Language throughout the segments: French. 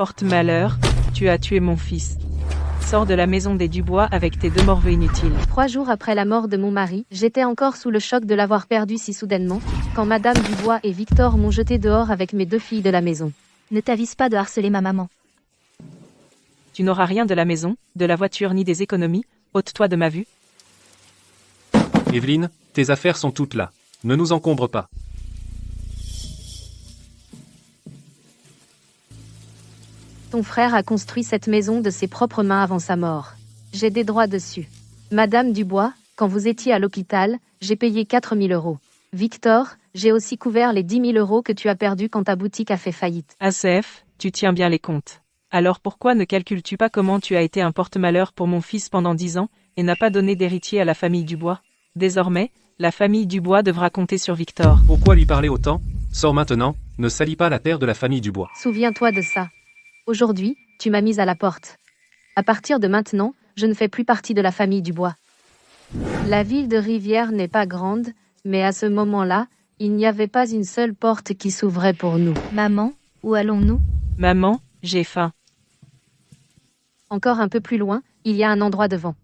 Porte-malheur, tu as tué mon fils. Sors de la maison des Dubois avec tes 2 morveux inutiles. 3 jours après la mort de mon mari, j'étais encore sous le choc de l'avoir perdu si soudainement, quand Madame Dubois et Victor m'ont jeté dehors avec mes 2 filles de la maison. Ne t'avise pas de harceler ma maman. Tu n'auras rien de la maison, de la voiture ni des économies, ôte-toi de ma vue. Evelyne, tes affaires sont toutes là. Ne nous encombre pas. Ton frère a construit cette maison de ses propres mains avant sa mort. J'ai des droits dessus. Madame Dubois, quand vous étiez à l'hôpital, j'ai payé 4 000 €. Victor, j'ai aussi couvert les 10 000 € que tu as perdus quand ta boutique a fait faillite. ACF, tu tiens bien les comptes. Alors pourquoi ne calcules-tu pas comment tu as été un porte-malheur pour mon fils pendant 10 ans, et n'as pas donné d'héritier à la famille Dubois? Désormais, la famille Dubois devra compter sur Victor. Pourquoi lui parler autant? Sors maintenant, ne salis pas la terre de la famille Dubois. Souviens-toi de ça. Aujourd'hui, tu m'as mise à la porte. À partir de maintenant, je ne fais plus partie de la famille Dubois. La ville de Rivière n'est pas grande, mais à ce moment-là, il n'y avait pas une seule porte qui s'ouvrait pour nous. Maman, où allons-nous? Maman, j'ai faim. Encore un peu plus loin, il y a un endroit devant.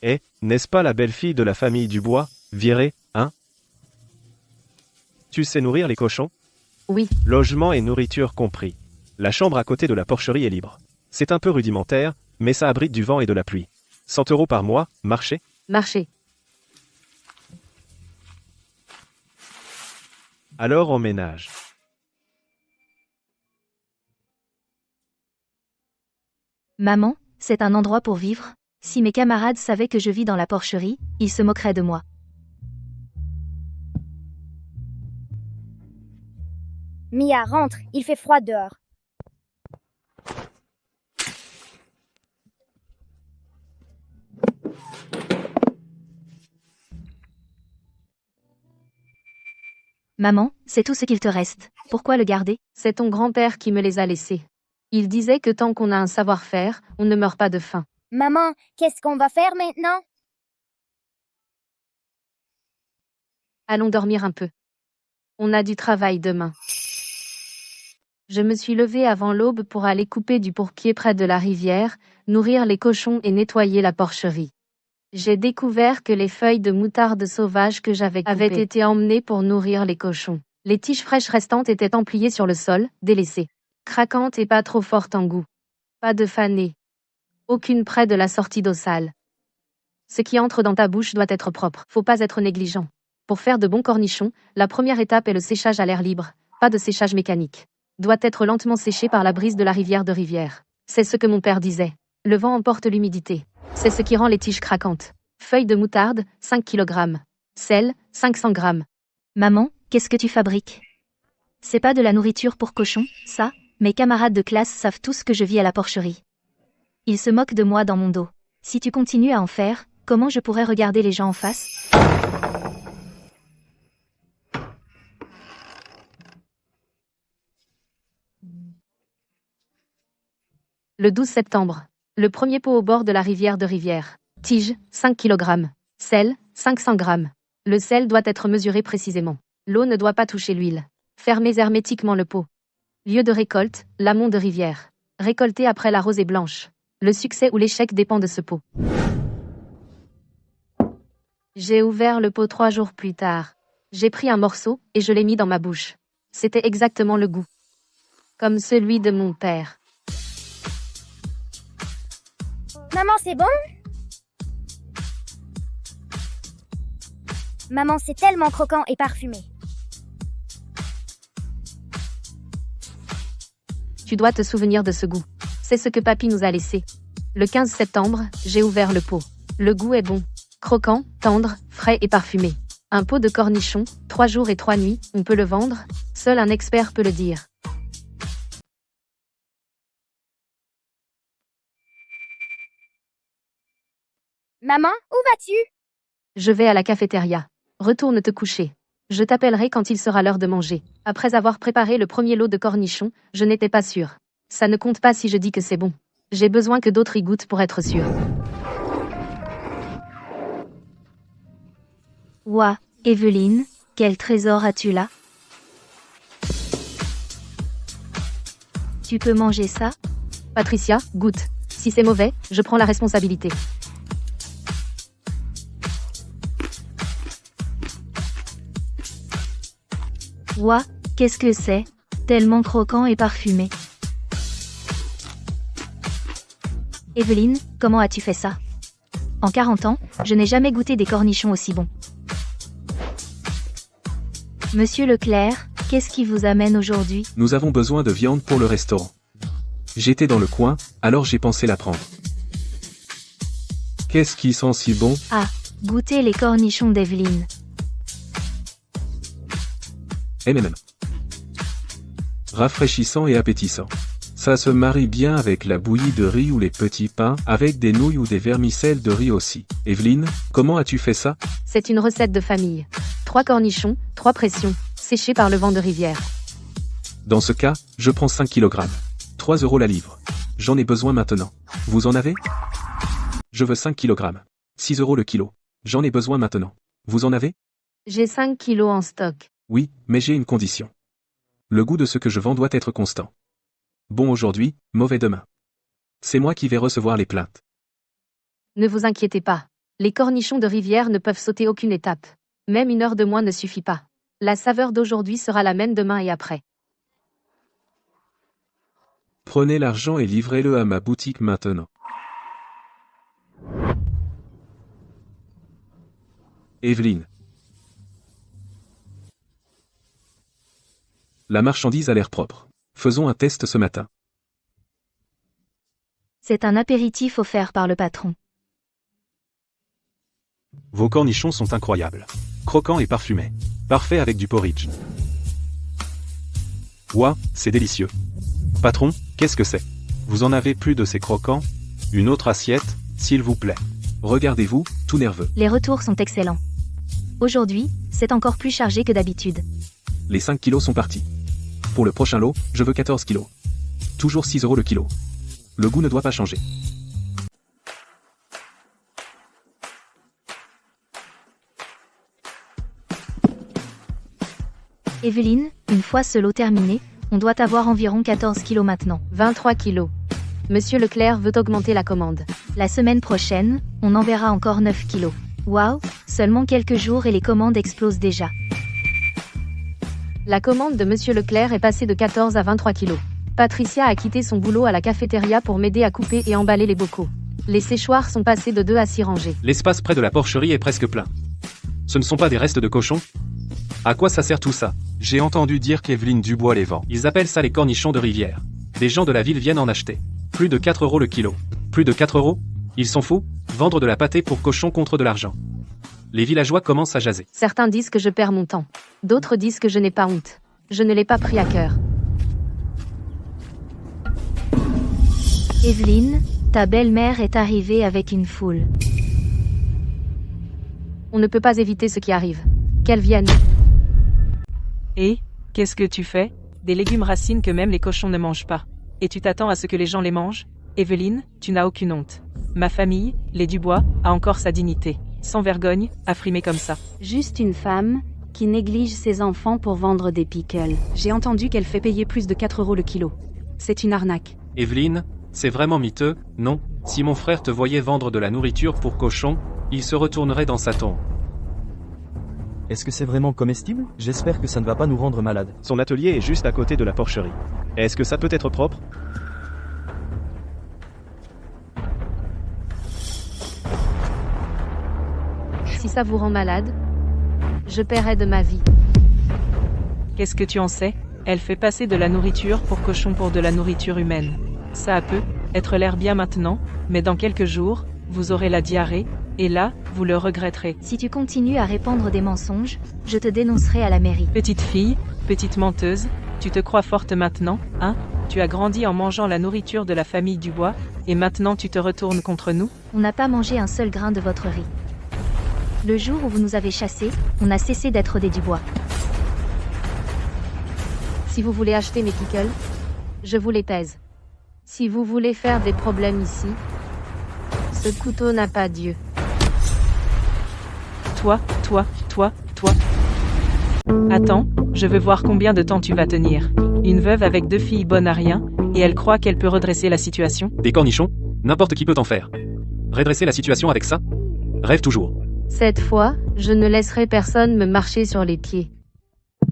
Eh, n'est-ce pas la belle-fille de la famille Dubois, virée, hein? Tu sais nourrir les cochons? Oui, Logement et nourriture compris. La chambre à côté de la porcherie est libre. C'est un peu rudimentaire, mais ça abrite du vent et de la pluie. 100 € par mois, marché? marché. Alors emménage. Maman, c'est un endroit pour vivre? Si mes camarades savaient que je vis dans la porcherie, ils se moqueraient de moi. Mia, rentre, il fait froid dehors. Maman, c'est tout ce qu'il te reste. Pourquoi le garder? C'est ton grand-père qui me les a laissés. Il disait que tant qu'on a un savoir-faire, on ne meurt pas de faim. Maman, qu'est-ce qu'on va faire maintenant? Allons dormir un peu. On a du travail demain. Je me suis levée avant l'aube pour aller couper du pourpier près de la rivière, nourrir les cochons et nettoyer la porcherie. J'ai découvert que les feuilles de moutarde sauvage que j'avais coupées avaient été emmenées pour nourrir les cochons. Les tiges fraîches restantes étaient empliées sur le sol, délaissées. Craquantes et pas trop fortes en goût. Pas de fanées. Aucune près de la sortie d'eau sale. Ce qui entre dans ta bouche doit être propre. Faut pas être négligent. Pour faire de bons cornichons, la première étape est le séchage à l'air libre, pas de séchage mécanique. Doit être lentement séché par la brise de la rivière de Rivière. C'est ce que mon père disait. Le vent emporte l'humidité. C'est ce qui rend les tiges craquantes. Feuilles de moutarde, 5 kg. Sel, 500 g. Maman, qu'est-ce que tu fabriques? C'est pas de la nourriture pour cochons, ça? Mes camarades de classe savent tous que je vis à la porcherie. Ils se moquent de moi dans mon dos. Si tu continues à en faire, comment je pourrais regarder les gens en face? Le 12 septembre. Le premier pot au bord de la rivière de Rivière. Tige, 5 kg. Sel, 500 g. Le sel doit être mesuré précisément. L'eau ne doit pas toucher l'huile. Fermez hermétiquement le pot. Lieu de récolte, l'amont de Rivière. Récolté après la rosée blanche. Le succès ou l'échec dépend de ce pot. J'ai ouvert le pot 3 jours plus tard. J'ai pris un morceau et je l'ai mis dans ma bouche. C'était exactement le goût. Comme celui de mon père. Maman, c'est bon? Maman, c'est tellement croquant et parfumé. Tu dois te souvenir de ce goût. C'est ce que papy nous a laissé. Le 15 septembre, j'ai ouvert le pot. Le goût est bon. Croquant, tendre, frais et parfumé. Un pot de cornichons, 3 jours et 3 nuits, on peut le vendre? Seul un expert peut le dire. Maman, où vas-tu? Je vais à la cafétéria. Retourne te coucher. Je t'appellerai quand il sera l'heure de manger. Après avoir préparé le premier lot de cornichons, je n'étais pas sûre. Ça ne compte pas si je dis que c'est bon. J'ai besoin que d'autres y goûtent pour être sûre. Ouah, Evelyne, Quel trésor as-tu là? Tu peux manger ça? Patricia, goûte. Si c'est mauvais, je prends la responsabilité. Ouah, qu'est-ce que c'est? Tellement croquant et parfumé. Evelyne, comment as-tu fait ça? En 40 ans, je n'ai jamais goûté des cornichons aussi bons. Monsieur Leclerc, qu'est-ce qui vous amène aujourd'hui? Nous avons besoin de viande pour le restaurant. J'étais dans le coin, alors j'ai pensé la prendre. Qu'est-ce qui sent si bon? Ah, goûtez les cornichons d'Evelyne. MMM. Rafraîchissant et appétissant. Ça se marie bien avec la bouillie de riz ou les petits pains, avec des nouilles ou des vermicelles de riz aussi. Evelyne, comment as-tu fait ça? C'est une recette de famille. 3 cornichons, 3 pressions, séchés par le vent de rivière. Dans ce cas, je prends 5 kg. 3 € la livre. J'en ai besoin maintenant. Vous en avez? Je veux 5 kg. 6 € le kilo. J'en ai besoin maintenant. Vous en avez? J'ai 5 kilos en stock. Oui, mais j'ai une condition. Le goût de ce que je vends doit être constant. Bon aujourd'hui, mauvais demain. C'est moi qui vais recevoir les plaintes. Ne vous inquiétez pas. Les cornichons de rivière ne peuvent sauter aucune étape. Même 1 heure de moins ne suffit pas. La saveur d'aujourd'hui sera la même demain et après. Prenez l'argent et livrez-le à ma boutique maintenant. Evelyne. La marchandise a l'air propre. Faisons un test ce matin. C'est un apéritif offert par le patron. Vos cornichons sont incroyables. Croquants et parfumés. Parfait avec du porridge. Ouah, c'est délicieux. Patron, qu'est-ce que c'est? Vous en avez plus de ces croquants? Une autre assiette, s'il vous plaît. Regardez-vous, tout nerveux. Les retours sont excellents. Aujourd'hui, c'est encore plus chargé que d'habitude. Les 5 kilos sont partis. Pour le prochain lot, je veux 14 kilos. Toujours 6 € le kilo. Le goût ne doit pas changer. Evelyne, une fois ce lot terminé, on doit avoir environ 14 kilos maintenant. 23 kilos. Monsieur Leclerc veut augmenter la commande. La semaine prochaine, on enverra encore 9 kilos. Waouh, seulement quelques jours et les commandes explosent déjà. La commande de Monsieur Leclerc est passée de 14 à 23 kilos. Patricia a quitté son boulot à la cafétéria pour m'aider à couper et emballer les bocaux. Les séchoirs sont passés de 2 à 6 rangées. L'espace près de la porcherie est presque plein. Ce ne sont pas des restes de cochons? À quoi ça sert tout ça? J'ai entendu dire qu'Evelyne Dubois les vend. Ils appellent ça les cornichons de rivière. Des gens de la ville viennent en acheter. Plus de 4 € le kilo. Plus de 4 €? Ils sont fous? Vendre de la pâtée pour cochons contre de l'argent. Les villageois commencent à jaser. Certains disent que je perds mon temps. D'autres disent que je n'ai pas honte. Je ne l'ai pas pris à cœur. Evelyne, ta belle-mère est arrivée avec une foule. On ne peut pas éviter ce qui arrive. Qu'elle vienne. Et, qu'est-ce que tu fais? Des légumes racines que même les cochons ne mangent pas. Et tu t'attends à ce que les gens les mangent? Evelyne, tu n'as aucune honte. Ma famille, les Dubois, a encore sa dignité. Sans vergogne, à frimer comme ça. Juste une femme qui néglige ses enfants pour vendre des pickles. J'ai entendu qu'elle fait payer plus de 4 € le kilo. C'est une arnaque. Evelyne, c'est vraiment miteux, non? Si mon frère te voyait vendre de la nourriture pour cochons, il se retournerait dans sa tombe. Est-ce que c'est vraiment comestible? J'espère que ça ne va pas nous rendre malades. Son atelier est juste à côté de la porcherie. Est-ce que ça peut être propre? Si ça vous rend malade, je paierai de ma vie. Qu'est-ce que tu en sais? Elle fait passer de la nourriture pour cochon pour de la nourriture humaine. Ça peut être l'air bien maintenant, mais dans quelques jours, vous aurez la diarrhée, et là, vous le regretterez. Si tu continues à répandre des mensonges, je te dénoncerai à la mairie. Petite fille, petite menteuse, tu te crois forte maintenant, hein? Tu as grandi en mangeant la nourriture de la famille Dubois, et maintenant tu te retournes contre nous? On n'a pas mangé un seul grain de votre riz. Le jour où vous nous avez chassés, on a cessé d'être des Dubois. Si vous voulez acheter mes pickles, je vous les pèse. Si vous voulez faire des problèmes ici, ce couteau n'a pas Dieu. Toi. Attends, je veux voir combien de temps tu vas tenir. Une veuve avec 2 filles bonnes à rien, et elle croit qu'elle peut redresser la situation? Des cornichons? N'importe qui peut en faire. Redresser la situation avec ça? Rêve toujours. Cette fois, je ne laisserai personne me marcher sur les pieds.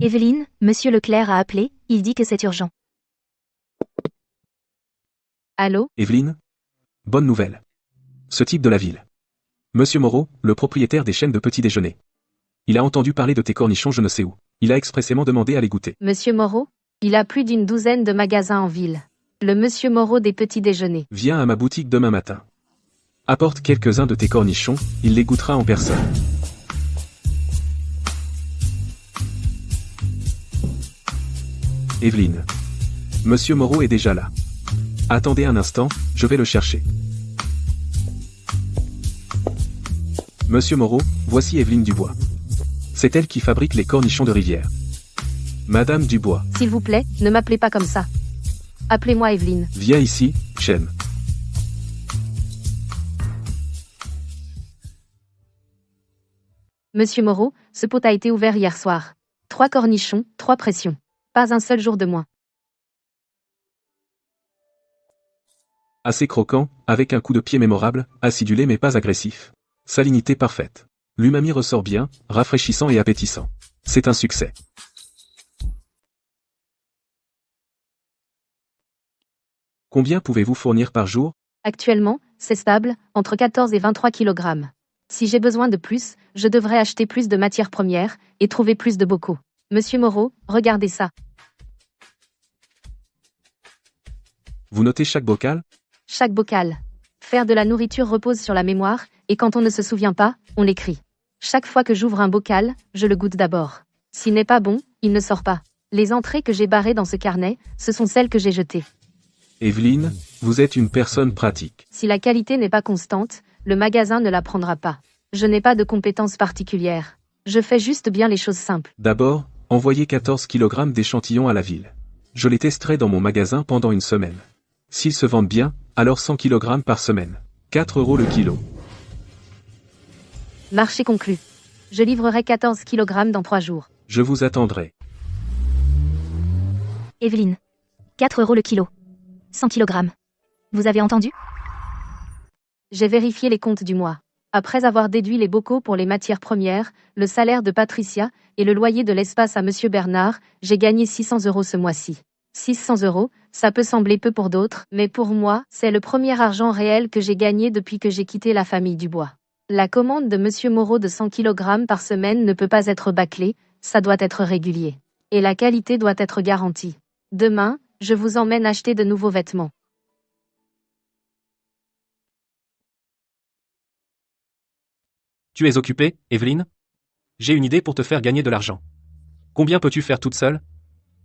Evelyne, Monsieur Leclerc a appelé, il dit que c'est urgent. Allô? Evelyne? Bonne nouvelle. Ce type de la ville. Monsieur Moreau, le propriétaire des chaînes de petit déjeuner. Il a entendu parler de tes cornichons je ne sais où. Il a expressément demandé à les goûter. Monsieur Moreau? Il a plus d'une douzaine de magasins en ville. Le Monsieur Moreau des petits déjeuners. Viens à ma boutique demain matin. Apporte quelques-uns de tes cornichons, il les goûtera en personne. Evelyne. Monsieur Moreau est déjà là. Attendez un instant, je vais le chercher. Monsieur Moreau, voici Evelyne Dubois. C'est elle qui fabrique les cornichons de rivière. Madame Dubois. S'il vous plaît, ne m'appelez pas comme ça. Appelez-moi Evelyne. Viens ici, Chen. Monsieur Moreau, ce pot a été ouvert hier soir. 3 cornichons, 3 pressions. Pas un seul jour de moins. Assez croquant, avec un coup de pied mémorable, acidulé mais pas agressif. Salinité parfaite. L'umami ressort bien, rafraîchissant et appétissant. C'est un succès. Combien pouvez-vous fournir par jour? Actuellement, c'est stable, entre 14 et 23 kg. Si j'ai besoin de plus, je devrais acheter plus de matières premières et trouver plus de bocaux. Monsieur Moreau, regardez ça. Vous notez chaque bocal? Chaque bocal. Faire de la nourriture repose sur la mémoire, et quand on ne se souvient pas, on l'écrit. Chaque fois que j'ouvre un bocal, je le goûte d'abord. S'il n'est pas bon, il ne sort pas. Les entrées que j'ai barrées dans ce carnet, ce sont celles que j'ai jetées. Evelyne, vous êtes une personne pratique. Si la qualité n'est pas constante, le magasin ne la prendra pas. Je n'ai pas de compétences particulières. Je fais juste bien les choses simples. D'abord, envoyez 14 kg d'échantillons à la ville. Je les testerai dans mon magasin pendant une semaine. S'ils se vendent bien, alors 100 kg par semaine. 4 € le kilo. Marché conclu. Je livrerai 14 kg dans 3 jours. Je vous attendrai. Evelyne. 4 € le kilo. 100 kg. Vous avez entendu? J'ai vérifié les comptes du mois. Après avoir déduit les bocaux pour les matières premières, le salaire de Patricia et le loyer de l'espace à Monsieur Bernard, j'ai gagné 600 € ce mois-ci. 600 €, ça peut sembler peu pour d'autres, mais pour moi, c'est le premier argent réel que j'ai gagné depuis que j'ai quitté la famille Dubois. La commande de Monsieur Moreau de 100 kg par semaine ne peut pas être bâclée, ça doit être régulier. Et la qualité doit être garantie. Demain, je vous emmène acheter de nouveaux vêtements. Tu es occupée, Evelyne? J'ai une idée pour te faire gagner de l'argent. Combien peux-tu faire toute seule?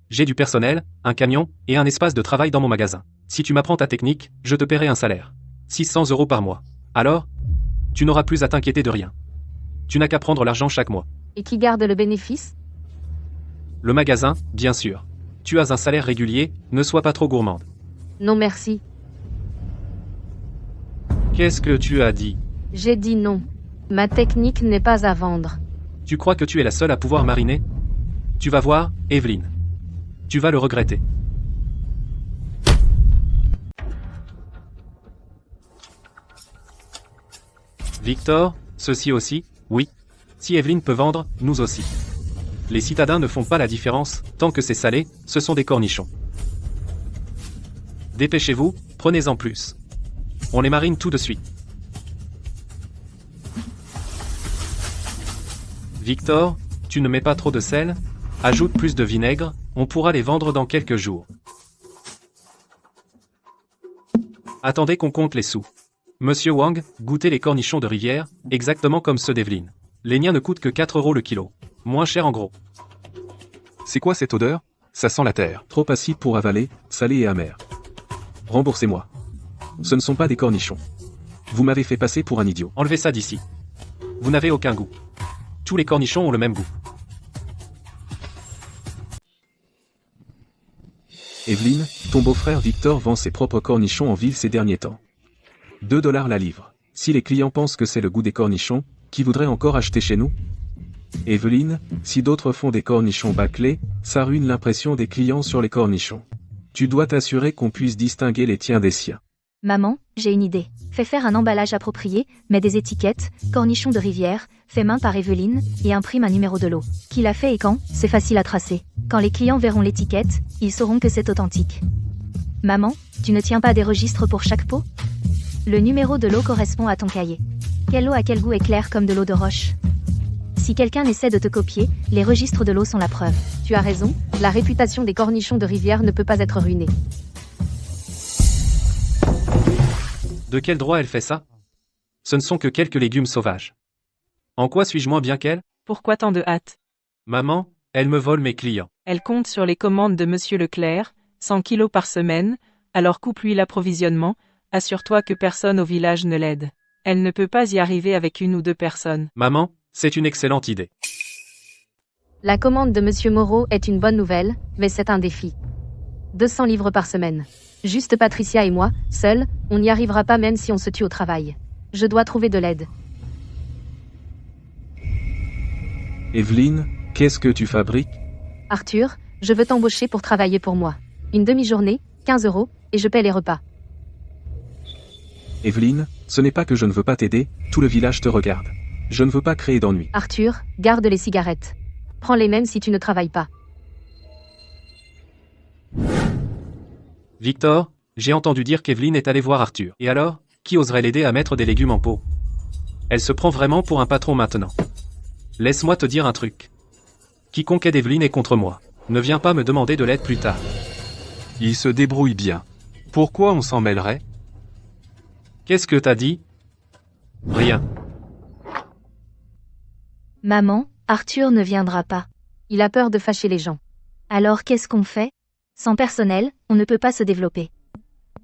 J'ai du personnel, un camion, et un espace de travail dans mon magasin. Si tu m'apprends ta technique, je te paierai un salaire. 600 € par mois. Alors, tu n'auras plus à t'inquiéter de rien. Tu n'as qu'à prendre l'argent chaque mois. Et qui garde le bénéfice? Le magasin, bien sûr. Tu as un salaire régulier, ne sois pas trop gourmande. Non merci. Qu'est-ce que tu as dit? J'ai dit non. Ma technique n'est pas à vendre. Tu crois que tu es la seule à pouvoir mariner? Tu vas voir, Evelyne. Tu vas le regretter. Victor, ceci aussi, oui. Si Evelyne peut vendre, nous aussi. Les citadins ne font pas la différence, tant que c'est salé, ce sont des cornichons. Dépêchez-vous, prenez-en plus. On les marine tout de suite. Victor, tu ne mets pas trop de sel? Ajoute plus de vinaigre, on pourra les vendre dans quelques jours. Attendez qu'on compte les sous. Monsieur Wang, goûtez les cornichons de rivière, exactement comme ceux d'Evelyne. Les miens ne coûtent que 4 € le kilo. Moins cher en gros. C'est quoi cette odeur? Ça sent la terre. Trop acide pour avaler, salé et amer. Remboursez-moi. Ce ne sont pas des cornichons. Vous m'avez fait passer pour un idiot. Enlevez ça d'ici. Vous n'avez aucun goût. Tous les cornichons ont le même goût. Evelyne, ton beau-frère Victor vend ses propres cornichons en ville ces derniers temps. 2 $ la livre. Si les clients pensent que c'est le goût des cornichons, qui voudrait encore acheter chez nous? Evelyne, si d'autres font des cornichons bâclés, ça ruine l'impression des clients sur les cornichons. Tu dois t'assurer qu'on puisse distinguer les tiens des siens. Maman, j'ai une idée. Fais faire un emballage approprié, mets des étiquettes, cornichons de rivière, fait main par Evelyne, et imprime un numéro de lot. Qui l'a fait et quand, c'est facile à tracer. Quand les clients verront l'étiquette, ils sauront que c'est authentique. Maman, tu ne tiens pas des registres pour chaque pot? Le numéro de lot correspond à ton cahier. Quelle eau à quel goût est claire comme de l'eau de roche? Si quelqu'un essaie de te copier, les registres de l'eau sont la preuve. Tu as raison, la réputation des cornichons de rivière ne peut pas être ruinée. De quel droit elle fait ça? Ce ne sont que quelques légumes sauvages. En quoi suis-je moins bien qu'elle? Pourquoi tant de hâte? Maman, elle me vole mes clients. Elle compte sur les commandes de Monsieur Leclerc, 100 kilos par semaine, alors coupe-lui l'approvisionnement, assure-toi que personne au village ne l'aide. Elle ne peut pas y arriver avec 1 ou 2 personnes. Maman, c'est une excellente idée. La commande de Monsieur Moreau est une bonne nouvelle, mais c'est un défi. 200 livres par semaine. Juste Patricia et moi, seuls, on n'y arrivera pas même si on se tue au travail. Je dois trouver de l'aide. Evelyne, qu'est-ce que tu fabriques? Arthur, je veux t'embaucher pour travailler pour moi. Une demi-journée, 15 €, et je paie les repas. Evelyne, ce n'est pas que je ne veux pas t'aider, tout le village te regarde. Je ne veux pas créer d'ennui. Arthur, garde les cigarettes. Prends-les même si tu ne travailles pas. Victor, j'ai entendu dire qu'Evelyne est allée voir Arthur. Et alors, qui oserait l'aider à mettre des légumes en pot? Elle se prend vraiment pour un patron maintenant. Laisse-moi te dire un truc. Quiconque aide Evelyne est contre moi. Ne viens pas me demander de l'aide plus tard. Il se débrouille bien. Pourquoi on s'en mêlerait? Qu'est-ce que t'as dit? Rien. Maman, Arthur ne viendra pas. Il a peur de fâcher les gens. Alors qu'est-ce qu'on fait? Sans personnel, on ne peut pas se développer.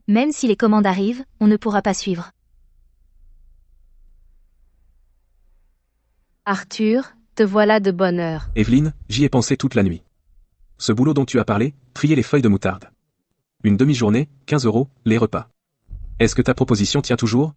Même si les commandes arrivent, on ne pourra pas suivre. Arthur, te voilà de bonne heure. Evelyne, j'y ai pensé toute la nuit. Ce boulot dont tu as parlé, trier les feuilles de moutarde. Une demi-journée, 15 €, les repas. Est-ce que ta proposition tient toujours?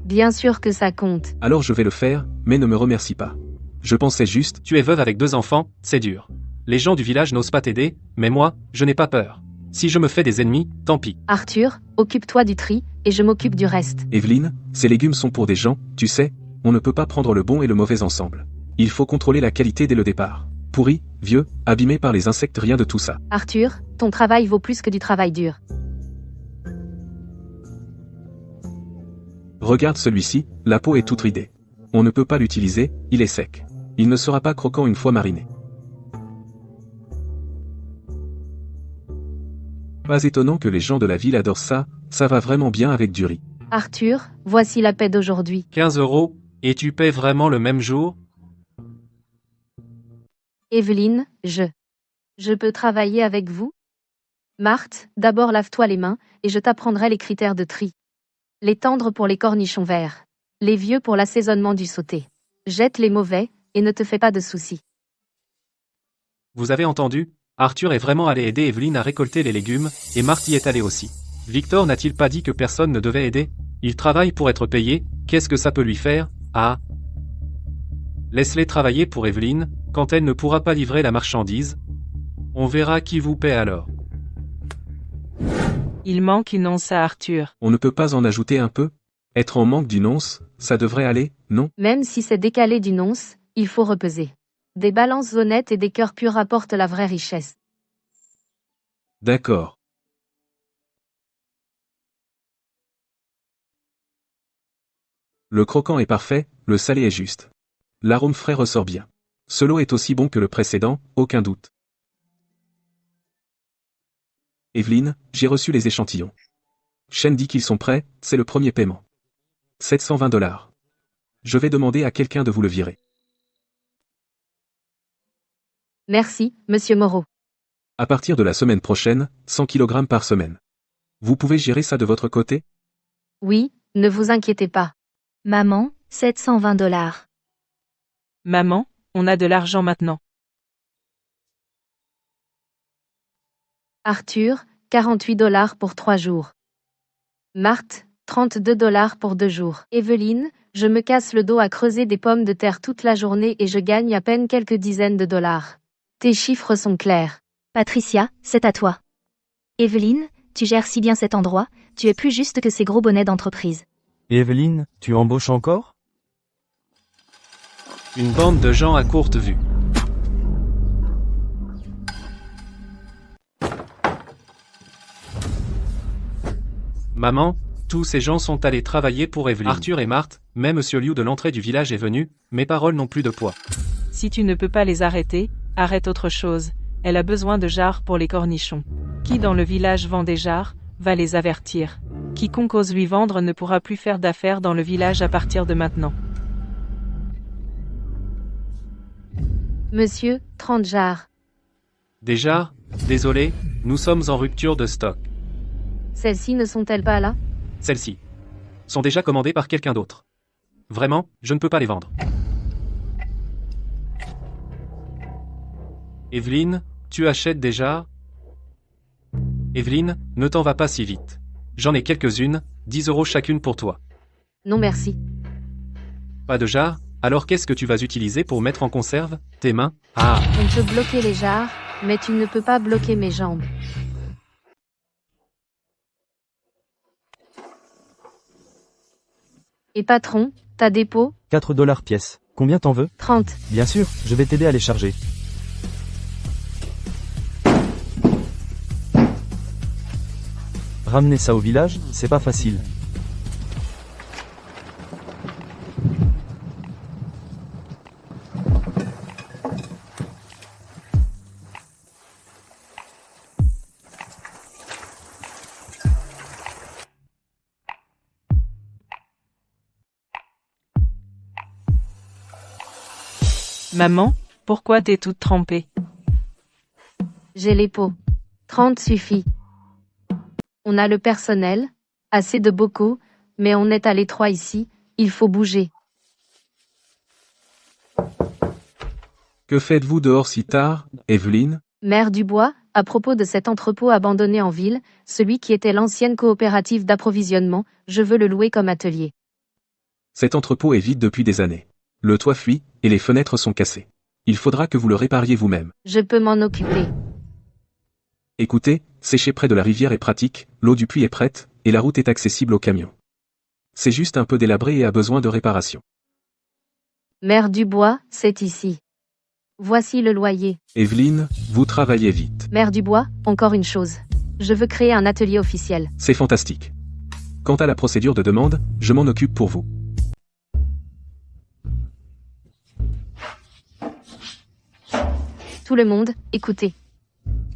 Bien sûr que ça compte. Alors je vais le faire, mais ne me remercie pas. Je pensais juste, Tu es veuve avec 2 enfants, c'est dur. Les gens du village n'osent pas t'aider, mais moi, je n'ai pas peur. Si je me fais des ennemis, tant pis. Arthur, occupe-toi du tri, et je m'occupe du reste. Evelyne, ces légumes sont pour des gens, tu sais, on ne peut pas prendre le bon et le mauvais ensemble. Il faut contrôler la qualité dès le départ. Pourri, vieux, abîmé par les insectes, rien de tout ça. Arthur, ton travail vaut plus que du travail dur. Regarde celui-ci, la peau est toute ridée. On ne peut pas l'utiliser, il est sec. Il ne sera pas croquant une fois mariné. Pas étonnant que les gens de la ville adorent ça, ça va vraiment bien avec du riz. Arthur, voici la paie d'aujourd'hui. 15 €, et tu paies vraiment le même jour? Evelyne, je peux travailler avec vous? Marthe, d'abord lave-toi les mains, et je t'apprendrai les critères de tri. Les tendres pour les cornichons verts. Les vieux pour l'assaisonnement du sauté. Jette les mauvais, et ne te fais pas de soucis. Vous avez entendu? Arthur est vraiment allé aider Evelyne à récolter les légumes, et Marthe y est allée aussi. Victor n'a-t-il pas dit que personne ne devait aider? Il travaille pour être payé, qu'est-ce que ça peut lui faire? Ah! Laisse-les travailler pour Evelyne, quand elle ne pourra pas livrer la marchandise. On verra qui vous paie alors. Il manque une once à Arthur. On ne peut pas en ajouter un peu? Être en manque d'une once, ça devrait aller, non? Même si c'est décalé d'une once, il faut repeser. Des balances honnêtes et des cœurs purs apportent la vraie richesse. D'accord. Le croquant est parfait, le salé est juste. L'arôme frais ressort bien. Ce lot est aussi bon que le précédent, aucun doute. Evelyne, j'ai reçu les échantillons. Shen dit qu'ils sont prêts, c'est le premier paiement. 720 $. Je vais demander à quelqu'un de vous le virer. Merci, Monsieur Moreau. À partir de la semaine prochaine, 100 kg par semaine. Vous pouvez gérer ça de votre côté? Oui, ne vous inquiétez pas. Maman, 720 $. Maman, on a de l'argent maintenant. Arthur, 48 $ pour 3 jours. Marthe, 32 $ pour 2 jours. Evelyne, Je me casse le dos à creuser des pommes de terre toute la journée et je gagne à peine quelques dizaines de dollars. Tes chiffres sont clairs. Patricia, c'est à toi. Evelyne, tu gères si bien cet endroit, tu es plus juste que ces gros bonnets d'entreprise. Et Evelyne, tu embauches encore? Une bande de gens à courte vue. Maman, tous ces gens sont allés travailler pour Evelyne. Arthur et Marthe, même Monsieur Liu de l'entrée du village est venu, mes paroles n'ont plus de poids. Si tu ne peux pas les arrêter, arrête autre chose. Elle a besoin de jarres pour les cornichons. Qui dans le village vend des jarres, va les avertir. Quiconque ose lui vendre ne pourra plus faire d'affaires dans le village à partir de maintenant. Monsieur, 30 jarres. Des jarres? Désolé, nous sommes en rupture de stock. Celles-ci ne sont-elles pas là? Celles-ci sont déjà commandées par quelqu'un d'autre. Vraiment, je ne peux pas les vendre. Evelyne, tu achètes des jarres? Evelyne, ne t'en va pas si vite. J'en ai quelques-unes, 10 € chacune pour toi. Non merci. Pas de jarres? Alors qu'est-ce que tu vas utiliser pour mettre en conserve? Tes mains? Ah! On peut bloquer les jarres, mais tu ne peux pas bloquer mes jambes. Et patron, t'as des pots? 4 dollars pièce. Combien t'en veux? 30. Bien sûr, je vais t'aider à les charger. Ramener ça au village, c'est pas facile. Maman, pourquoi t'es toute trempée? J'ai les pots. 30 suffit. On a le personnel, assez de bocaux, mais on est à l'étroit ici, il faut bouger. Que faites-vous dehors si tard, Evelyne? Maire Dubois, à propos de cet entrepôt abandonné en ville, celui qui était l'ancienne coopérative d'approvisionnement, je veux le louer comme atelier. Cet entrepôt est vide depuis des années. Le toit fuit, et les fenêtres sont cassées. Il faudra que vous le répariez vous-même. Je peux m'en occuper. Écoutez, sécher près de la rivière est pratique, l'eau du puits est prête, et la route est accessible aux camions. C'est juste un peu délabré et a besoin de réparation. Maire Dubois, c'est ici. Voici le loyer. Evelyne, vous travaillez vite. Maire Dubois, encore une chose. Je veux créer un atelier officiel. C'est fantastique. Quant à la procédure de demande, je m'en occupe pour vous. Tout le monde, écoutez.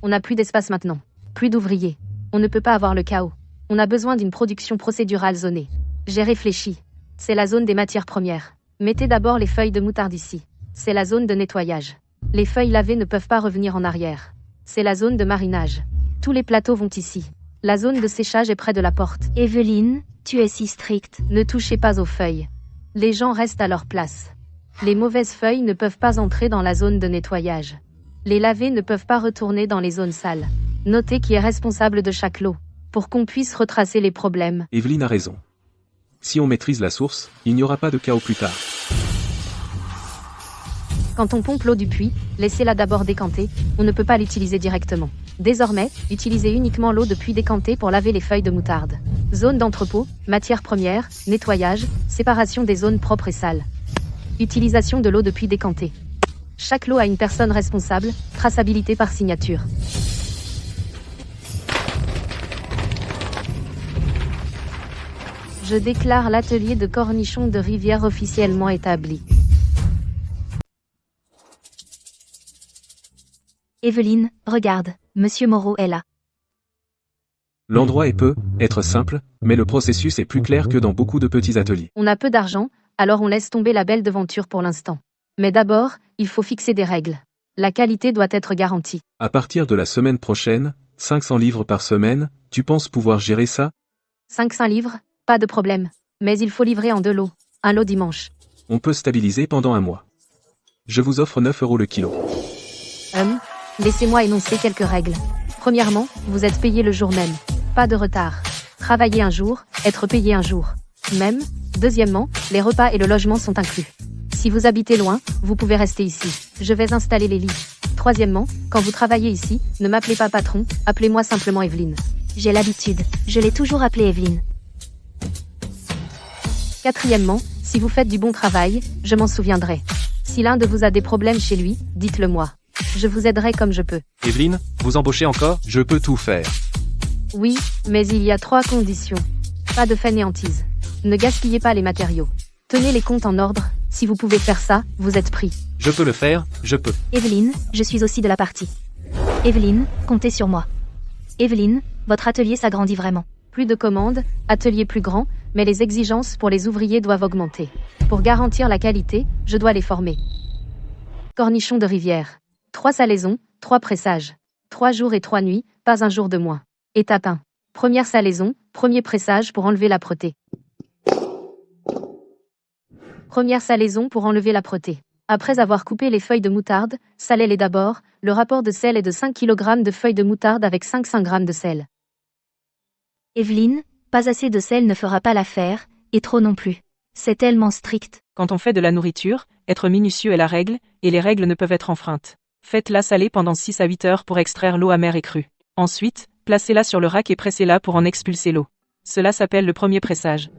On n'a plus d'espace maintenant. Plus d'ouvriers. On ne peut pas avoir le chaos. On a besoin d'une production procédurale zonée. J'ai réfléchi. C'est la zone des matières premières. Mettez d'abord les feuilles de moutarde ici. C'est la zone de nettoyage. Les feuilles lavées ne peuvent pas revenir en arrière. C'est la zone de marinage. Tous les plateaux vont ici. La zone de séchage est près de la porte. Evelyne, tu es si stricte. Ne touchez pas aux feuilles. Les gens restent à leur place. Les mauvaises feuilles ne peuvent pas entrer dans la zone de nettoyage. Les lavés ne peuvent pas retourner dans les zones sales. Notez qui est responsable de chaque lot, pour qu'on puisse retracer les problèmes. Evelyne a raison. Si on maîtrise la source, il n'y aura pas de chaos plus tard. Quand on pompe l'eau du puits, laissez-la d'abord décanter, on ne peut pas l'utiliser directement. Désormais, utilisez uniquement l'eau de puits décantée pour laver les feuilles de moutarde. Zone d'entrepôt, matières premières, nettoyage, séparation des zones propres et sales. Utilisation de l'eau de puits décantée. Chaque lot a une personne responsable, traçabilité par signature. Je déclare l'atelier de cornichons de rivière officiellement établi. Evelyne, regarde, Monsieur Moreau est là. L'endroit peut être simple, mais le processus est plus clair que dans beaucoup de petits ateliers. On a peu d'argent, alors on laisse tomber la belle devanture pour l'instant. Mais d'abord, il faut fixer des règles. La qualité doit être garantie. À partir de la semaine prochaine, 500 livres par semaine, tu penses pouvoir gérer ça? 500 livres, pas de problème. Mais il faut livrer en 2 lots. Un lot dimanche. On peut stabiliser pendant un mois. Je vous offre 9 € le kilo. Laissez-moi énoncer quelques règles. Premièrement, vous êtes payé le jour même. Pas de retard. Travailler un jour, être payé un jour. Même, Deuxièmement, les repas et le logement sont inclus. Si vous habitez loin, vous pouvez rester ici. Je vais installer les lits. Troisièmement, quand vous travaillez ici, ne m'appelez pas patron, appelez-moi simplement Evelyne. J'ai l'habitude. Je l'ai toujours appelée Evelyne. Quatrièmement, si vous faites du bon travail, je m'en souviendrai. Si l'un de vous a des problèmes chez lui, dites-le moi. Je vous aiderai comme je peux. Evelyne, vous embauchez encore? Je peux tout faire. Oui, mais il y a 3 conditions. Pas de fainéantise. Ne gaspillez pas les matériaux. Tenez les comptes en ordre, si vous pouvez faire ça, vous êtes pris. Je peux le faire, je peux. Evelyne, je suis aussi de la partie. Evelyne, comptez sur moi. Evelyne, votre atelier s'agrandit vraiment. Plus de commandes, atelier plus grand, mais les exigences pour les ouvriers doivent augmenter. Pour garantir la qualité, je dois les former. Cornichons de rivière. 3 salaisons, 3 pressages. 3 jours et 3 nuits, pas un jour de moins. Étape 1. Première salaison, premier pressage pour enlever l'âpreté. Première salaison pour enlever l'âpreté. Après avoir coupé les feuilles de moutarde, salez-les d'abord. Le rapport de sel est de 5 kg de feuilles de moutarde avec 5 g de sel. Evelyne, pas assez de sel ne fera pas l'affaire, et trop non plus. C'est tellement strict. Quand on fait de la nourriture, être minutieux est la règle, et les règles ne peuvent être enfreintes. Faites-la saler pendant 6 à 8 heures pour extraire l'eau amère et crue. Ensuite, placez-la sur le rack et pressez-la pour en expulser l'eau. Cela s'appelle le premier pressage.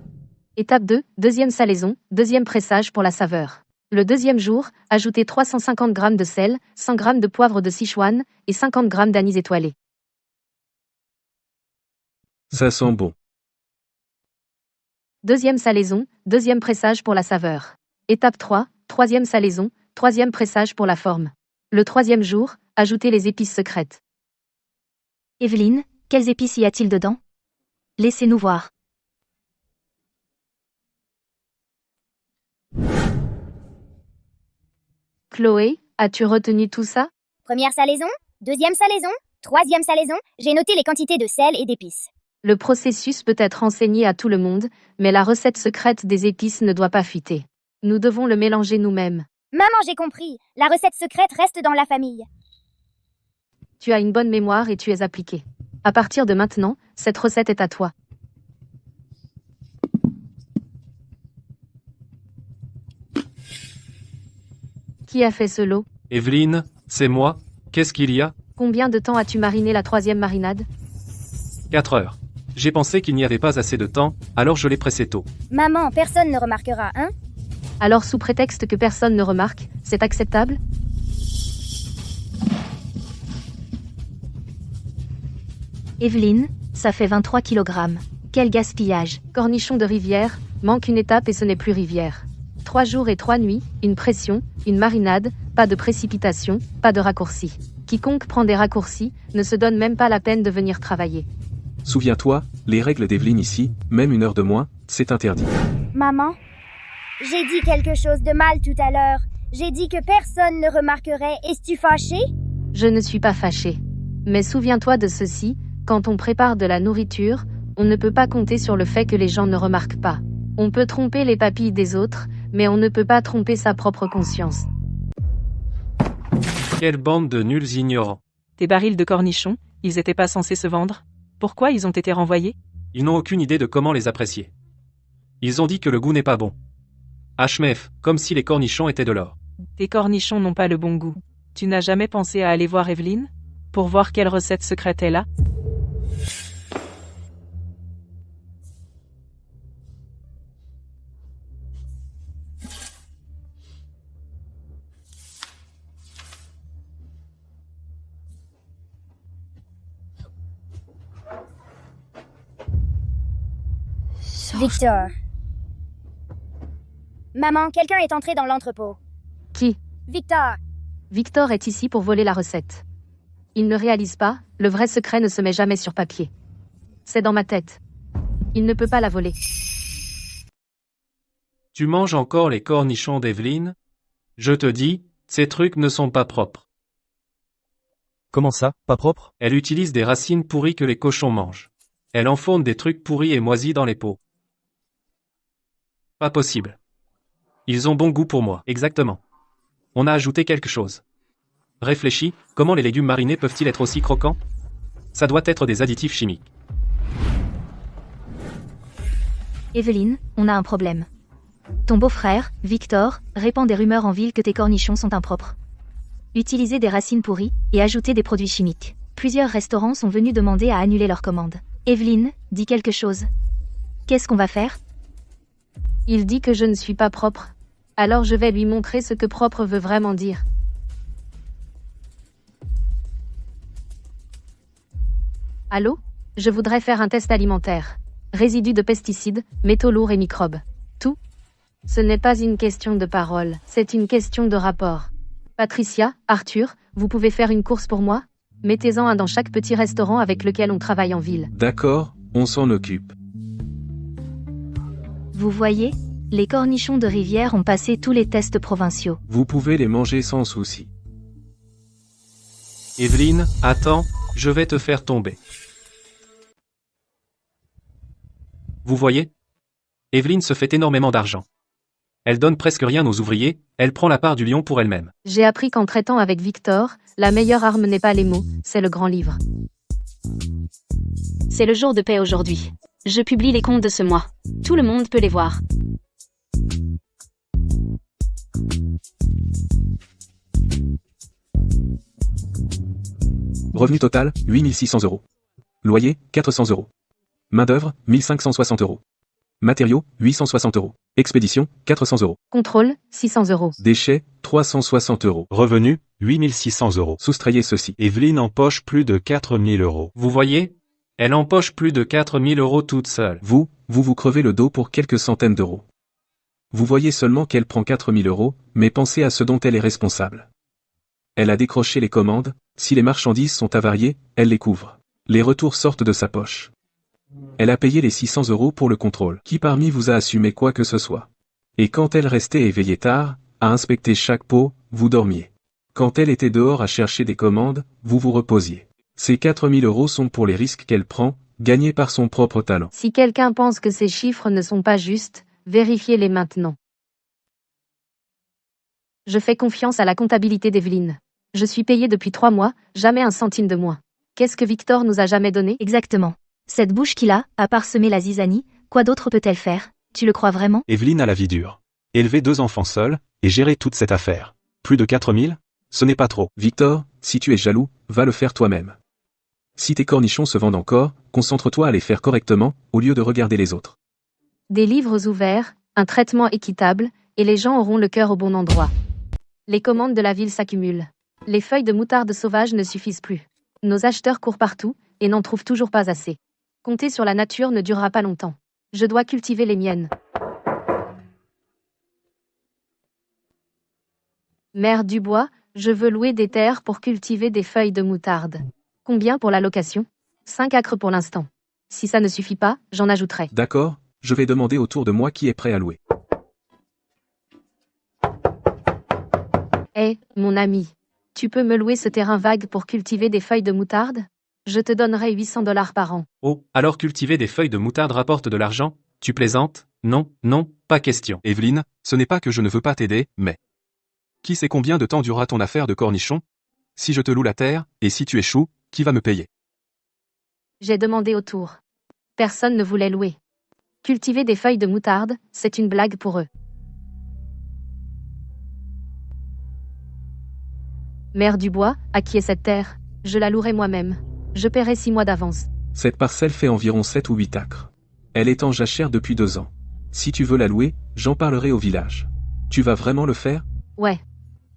Étape 2, deuxième salaison, deuxième pressage pour la saveur. Le deuxième jour, ajoutez 350 g de sel, 100 g de poivre de Sichuan et 50 g d'anis étoilé. Ça sent bon. Deuxième salaison, deuxième pressage pour la saveur. Étape 3, troisième salaison, troisième pressage pour la forme. Le troisième jour, ajoutez les épices secrètes. Evelyne, quelles épices y a-t-il dedans? Laissez-nous voir. Chloé, as-tu retenu tout ça? Première salaison, deuxième salaison, troisième salaison, j'ai noté les quantités de sel et d'épices. Le processus peut être enseigné à tout le monde, mais la recette secrète des épices ne doit pas fuiter. Nous devons le mélanger nous-mêmes. Maman, j'ai compris. La recette secrète reste dans la famille. Tu as une bonne mémoire et tu es appliqué. À partir de maintenant, cette recette est à toi. Qui a fait ce lot? Evelyne, c'est moi. Qu'est-ce qu'il y a? Combien de temps as-tu mariné la troisième marinade? 4 heures. J'ai pensé qu'il n'y avait pas assez de temps, alors je l'ai pressé tôt. Maman, personne ne remarquera, hein? Alors sous prétexte que personne ne remarque, c'est acceptable? Evelyne, ça fait 23 kg. Quel gaspillage. Cornichons de rivière, manque une étape et ce n'est plus rivière. 3 jours et 3 nuits, une pression, une marinade, pas de précipitation, pas de raccourci. Quiconque prend des raccourcis ne se donne même pas la peine de venir travailler. Souviens-toi, les règles d'Evelyne ici, même 1 heure de moins, c'est interdit. Maman, j'ai dit quelque chose de mal tout à l'heure. J'ai dit que personne ne remarquerait. Es-tu fâché? Je ne suis pas fâchée. Mais souviens-toi de ceci, quand on prépare de la nourriture, on ne peut pas compter sur le fait que les gens ne remarquent pas. On peut tromper les papilles des autres, mais on ne peut pas tromper sa propre conscience. Quelle bande de nuls ignorants. Tes barils de cornichons, ils étaient pas censés se vendre? Pourquoi ils ont été renvoyés? Ils n'ont aucune idée de comment les apprécier. Ils ont dit que le goût n'est pas bon. HMF, comme si les cornichons étaient de l'or. Tes cornichons n'ont pas le bon goût. Tu n'as jamais pensé à aller voir Evelyne? Pour voir quelle recette secrète elle a? Victor. Maman, quelqu'un est entré dans l'entrepôt. Qui? Victor. Victor est ici pour voler la recette. Il ne réalise pas, le vrai secret ne se met jamais sur papier. C'est dans ma tête. Il ne peut pas la voler. Tu manges encore les cornichons d'Evelyne? Je te dis, ces trucs ne sont pas propres. Comment ça, pas propre? Elle utilise des racines pourries que les cochons mangent. Elle enfourne des trucs pourris et moisis dans les pots. Pas possible. Ils ont bon goût pour moi. Exactement. On a ajouté quelque chose. Réfléchis, comment les légumes marinés peuvent-ils être aussi croquants? Ça doit être des additifs chimiques. Evelyne, on a un problème. Ton beau-frère, Victor, répand des rumeurs en ville que tes cornichons sont impropres. Utiliser des racines pourries et ajouter des produits chimiques. Plusieurs restaurants sont venus demander à annuler leur commande. Evelyne, dis quelque chose. Qu'est-ce qu'on va faire? Il dit que je ne suis pas propre. Alors je vais lui montrer ce que propre veut vraiment dire. Allô? Je voudrais faire un test alimentaire. Résidus de pesticides, métaux lourds et microbes. Tout? Ce n'est pas une question de parole, c'est une question de rapport. Patricia, Arthur, vous pouvez faire une course pour moi? Mettez-en un dans chaque petit restaurant avec lequel on travaille en ville. D'accord, on s'en occupe. Vous voyez, les cornichons de rivière ont passé tous les tests provinciaux. Vous pouvez les manger sans souci. Evelyne, attends, je vais te faire tomber. Vous voyez? Evelyne se fait énormément d'argent. Elle donne presque rien aux ouvriers, elle prend la part du lion pour elle-même. J'ai appris qu'en traitant avec Victor, la meilleure arme n'est pas les mots, c'est le grand livre. C'est le jour de paix aujourd'hui. Je publie les comptes de ce mois. Tout le monde peut les voir. Revenu total, 8600 €. Loyer, 400 €. Main-d'œuvre, 1560 €. Matériaux, 860 €. Expédition, 400 €. Contrôle, 600 €. Déchets, 360 €. Revenu, 8600 €. Soustrayez ceci. Evelyne empoche plus de 4000 €. Vous voyez? Elle empoche plus de 4000 € toute seule. Vous crevez le dos pour quelques centaines d'euros. Vous voyez seulement qu'elle prend 4000 €, mais pensez à ce dont elle est responsable. Elle a décroché les commandes, si les marchandises sont avariées, elle les couvre. Les retours sortent de sa poche. Elle a payé les 600 € pour le contrôle. Qui parmi vous a assumé quoi que ce soit? Et quand elle restait éveillée tard, à inspecter chaque pot, vous dormiez. Quand elle était dehors à chercher des commandes, vous vous reposiez. Ces 4000 € sont pour les risques qu'elle prend, gagnés par son propre talent. Si quelqu'un pense que ces chiffres ne sont pas justes, vérifiez-les maintenant. Je fais confiance à la comptabilité d'Evelyne. Je suis payé depuis 3 mois, jamais un centime de moins. Qu'est-ce que Victor nous a jamais donné? Exactement. Cette bouche qu'il a, à part semer la zizanie, quoi d'autre peut-elle faire? Tu le crois vraiment? Evelyne a la vie dure. Élever 2 enfants seuls, et gérer toute cette affaire. Plus de 4000? Ce n'est pas trop. Victor, si tu es jaloux, va le faire toi-même. Si tes cornichons se vendent encore, concentre-toi à les faire correctement, au lieu de regarder les autres. Des livres ouverts, un traitement équitable, et les gens auront le cœur au bon endroit. Les commandes de la ville s'accumulent. Les feuilles de moutarde sauvage ne suffisent plus. Nos acheteurs courent partout, et n'en trouvent toujours pas assez. Compter sur la nature ne durera pas longtemps. Je dois cultiver les miennes. Mère Dubois, je veux louer des terres pour cultiver des feuilles de moutarde. Combien pour la location? 5 acres pour l'instant. Si ça ne suffit pas, j'en ajouterai. D'accord, je vais demander autour de moi qui est prêt à louer. Hé, mon ami. Tu peux me louer ce terrain vague pour cultiver des feuilles de moutarde? Je te donnerai 800 $ par an. Oh, alors cultiver des feuilles de moutarde rapporte de l'argent? Tu plaisantes? Non, non, pas question. Evelyne, ce n'est pas que je ne veux pas t'aider, mais... Qui sait combien de temps durera ton affaire de cornichon? Si je te loue la terre, et si tu échoues, qui va me payer? J'ai demandé autour. Personne ne voulait louer. Cultiver des feuilles de moutarde, c'est une blague pour eux. Mère Dubois, à qui est cette terre? Je la louerai moi-même. Je paierai 6 mois d'avance. Cette parcelle fait environ 7 ou 8 acres. Elle est en jachère depuis 2 ans. Si tu veux la louer, j'en parlerai au village. Tu vas vraiment le faire? Ouais.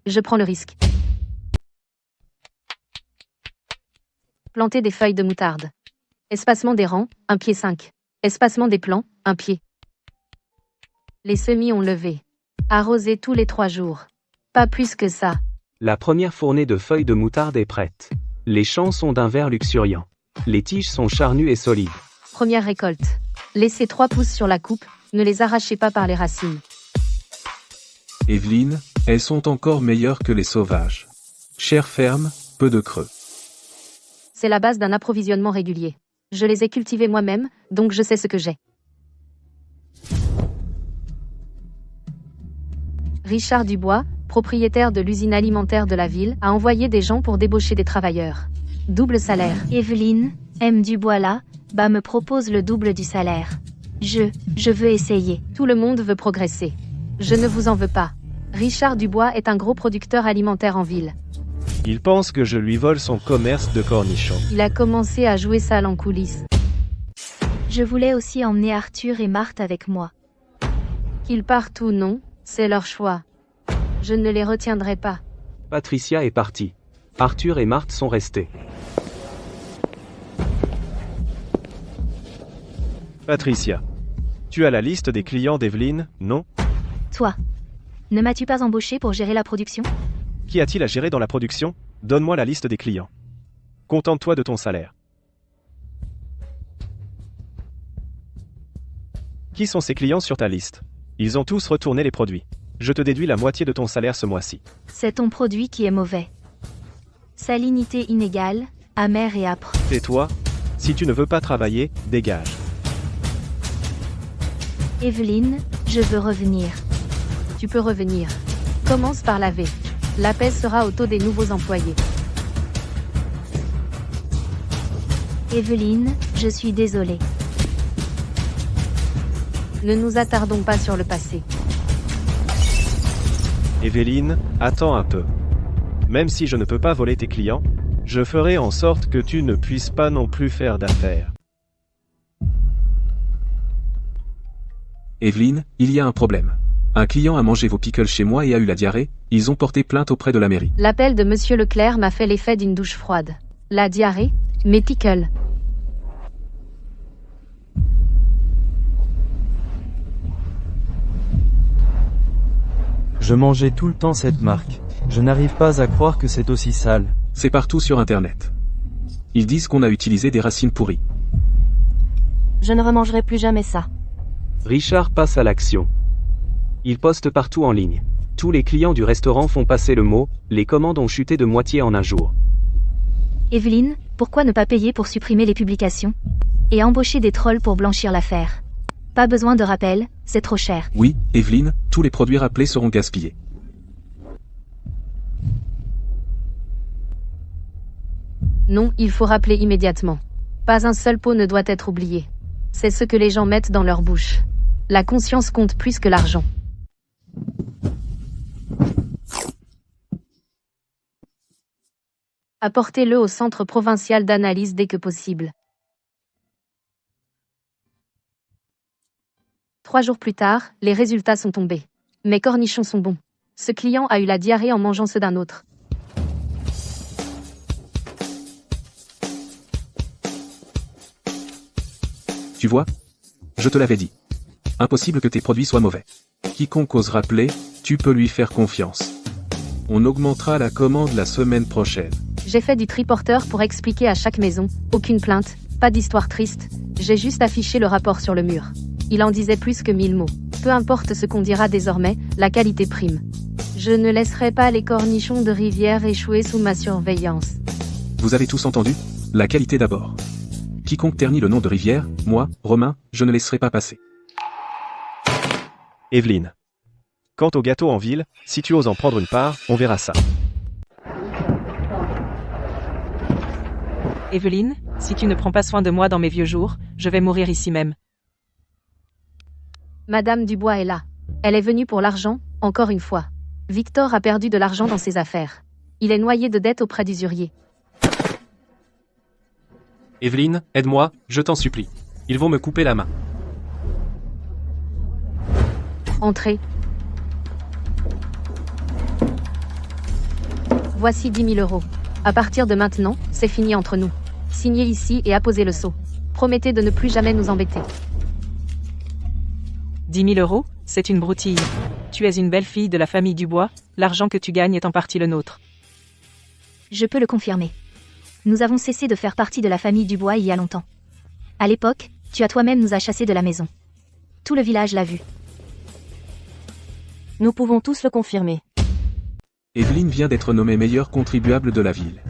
Je prends le risque. Planter des feuilles de moutarde. Espacement des rangs, 1 pied 5. Espacement des plants, 1 pied. Les semis ont levé. Arroser tous les 3 jours. Pas plus que ça. La première fournée de feuilles de moutarde est prête. Les champs sont d'un vert luxuriant. Les tiges sont charnues et solides. Première récolte. Laissez 3 pouces sur la coupe, ne les arrachez pas par les racines. Evelyne, elles sont encore meilleures que les sauvages. Chair ferme, peu de creux. C'est la base d'un approvisionnement régulier. Je les ai cultivées moi-même, donc je sais ce que j'ai. Richard Dubois, propriétaire de l'usine alimentaire de la ville, a envoyé des gens pour débaucher des travailleurs. Double salaire. Evelyne, M. Dubois là, me propose le double du salaire. Je veux essayer. Tout le monde veut progresser. Je ne vous en veux pas. Richard Dubois est un gros producteur alimentaire en ville. Il pense que je lui vole son commerce de cornichons. Il a commencé à jouer sale en coulisses. Je voulais aussi emmener Arthur et Marthe avec moi. Qu'ils partent ou non, c'est leur choix. Je ne les retiendrai pas. Patricia est partie. Arthur et Marthe sont restés. Patricia, tu as la liste des clients d'Evelyne, non? Toi. Ne m'as-tu pas embauché pour gérer la production? Qui a-t-il à gérer dans la production? Donne-moi la liste des clients. Contente-toi de ton salaire. Qui sont ces clients sur ta liste? Ils ont tous retourné les produits. Je te déduis la moitié de ton salaire ce mois-ci. C'est ton produit qui est mauvais. Salinité inégale, amère et âpre. Tais-toi. Si tu ne veux pas travailler, dégage. Evelyne, je veux revenir. Tu peux revenir. Commence par laver. La paix sera au taux des nouveaux employés. Evelyne, je suis désolée. Ne nous attardons pas sur le passé. Evelyne, attends un peu. Même si je ne peux pas voler tes clients, je ferai en sorte que tu ne puisses pas non plus faire d'affaires. Evelyne, il y a un problème. Un client a mangé vos pickles chez moi et a eu la diarrhée, ils ont porté plainte auprès de la mairie. L'appel de Monsieur Leclerc m'a fait l'effet d'une douche froide. La diarrhée? Mes pickles. Je mangeais tout le temps cette marque. Je n'arrive pas à croire que c'est aussi sale. C'est partout sur internet. Ils disent qu'on a utilisé des racines pourries. Je ne remangerai plus jamais ça. Richard passe à l'action. Il poste partout en ligne. Tous les clients du restaurant font passer le mot, les commandes ont chuté de moitié en un jour. Evelyne, pourquoi ne pas payer pour supprimer les publications? Et embaucher des trolls pour blanchir l'affaire? Pas besoin de rappel, c'est trop cher. Oui, Evelyne, tous les produits rappelés seront gaspillés. Non, il faut rappeler immédiatement. Pas un seul pot ne doit être oublié. C'est ce que les gens mettent dans leur bouche. La conscience compte plus que l'argent. Apportez-le au centre provincial d'analyse dès que possible. 3 jours plus tard, les résultats sont tombés. Mes cornichons sont bons. Ce client a eu la diarrhée en mangeant ceux d'un autre. Tu vois? Je te l'avais dit. Impossible que tes produits soient mauvais. Quiconque ose rappeler, tu peux lui faire confiance. On augmentera la commande la semaine prochaine. J'ai fait du triporteur pour expliquer à chaque maison, aucune plainte, pas d'histoire triste, j'ai juste affiché le rapport sur le mur. Il en disait plus que 1000 mots. Peu importe ce qu'on dira désormais, la qualité prime. Je ne laisserai pas les cornichons de rivière échouer sous ma surveillance. Vous avez tous entendu? La qualité d'abord. Quiconque ternit le nom de rivière, moi, Romain, je ne laisserai pas passer. Evelyne. Quant au gâteau en ville, si tu oses en prendre une part, on verra ça. Evelyne, si tu ne prends pas soin de moi dans mes vieux jours, je vais mourir ici même. Madame Dubois est là. Elle est venue pour l'argent, encore une fois. Victor a perdu de l'argent dans ses affaires. Il est noyé de dettes auprès d'usuriers. Evelyne, aide-moi, je t'en supplie. Ils vont me couper la main. Entrez. Voici 10 000 €. À partir de maintenant, c'est fini entre nous. Signez ici et apposez le sceau. Promettez de ne plus jamais nous embêter. 10 000 €, c'est une broutille. Tu es une belle fille de la famille Dubois, l'argent que tu gagnes est en partie le nôtre. Je peux le confirmer. Nous avons cessé de faire partie de la famille Dubois il y a longtemps. À l'époque, tu as toi-même nous a chassés de la maison. Tout le village l'a vu. Nous pouvons tous le confirmer. Evelyne vient d'être nommée meilleure contribuable de la ville.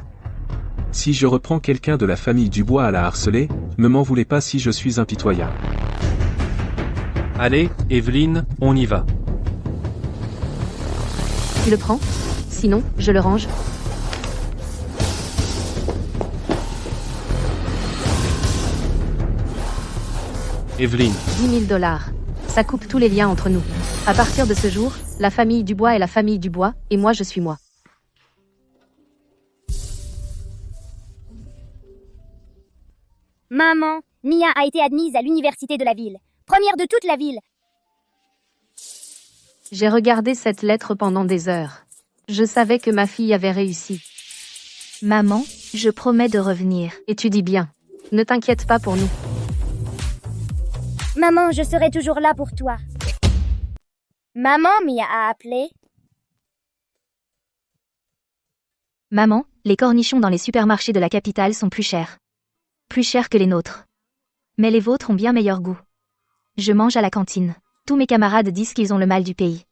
Si je reprends quelqu'un de la famille Dubois à la harceler, ne m'en voulez pas si je suis impitoyable. Allez, Evelyne, on y va. Tu le prends? Sinon, je le range. Evelyne, 10 000 $. Ça coupe tous les liens entre nous. À partir de ce jour, la famille Dubois est la famille Dubois, et moi je suis moi. Maman, Mia a été admise à l'université de la ville. Première de toute la ville. J'ai regardé cette lettre pendant des heures. Je savais que ma fille avait réussi. Maman, je promets de revenir. Et tu dis bien. Ne t'inquiète pas pour nous. Maman, je serai toujours là pour toi. Maman, Mia a appelé. Maman, les cornichons dans les supermarchés de la capitale sont plus chers. Plus chers que les nôtres. Mais les vôtres ont bien meilleur goût. Je mange à la cantine. Tous mes camarades disent qu'ils ont le mal du pays.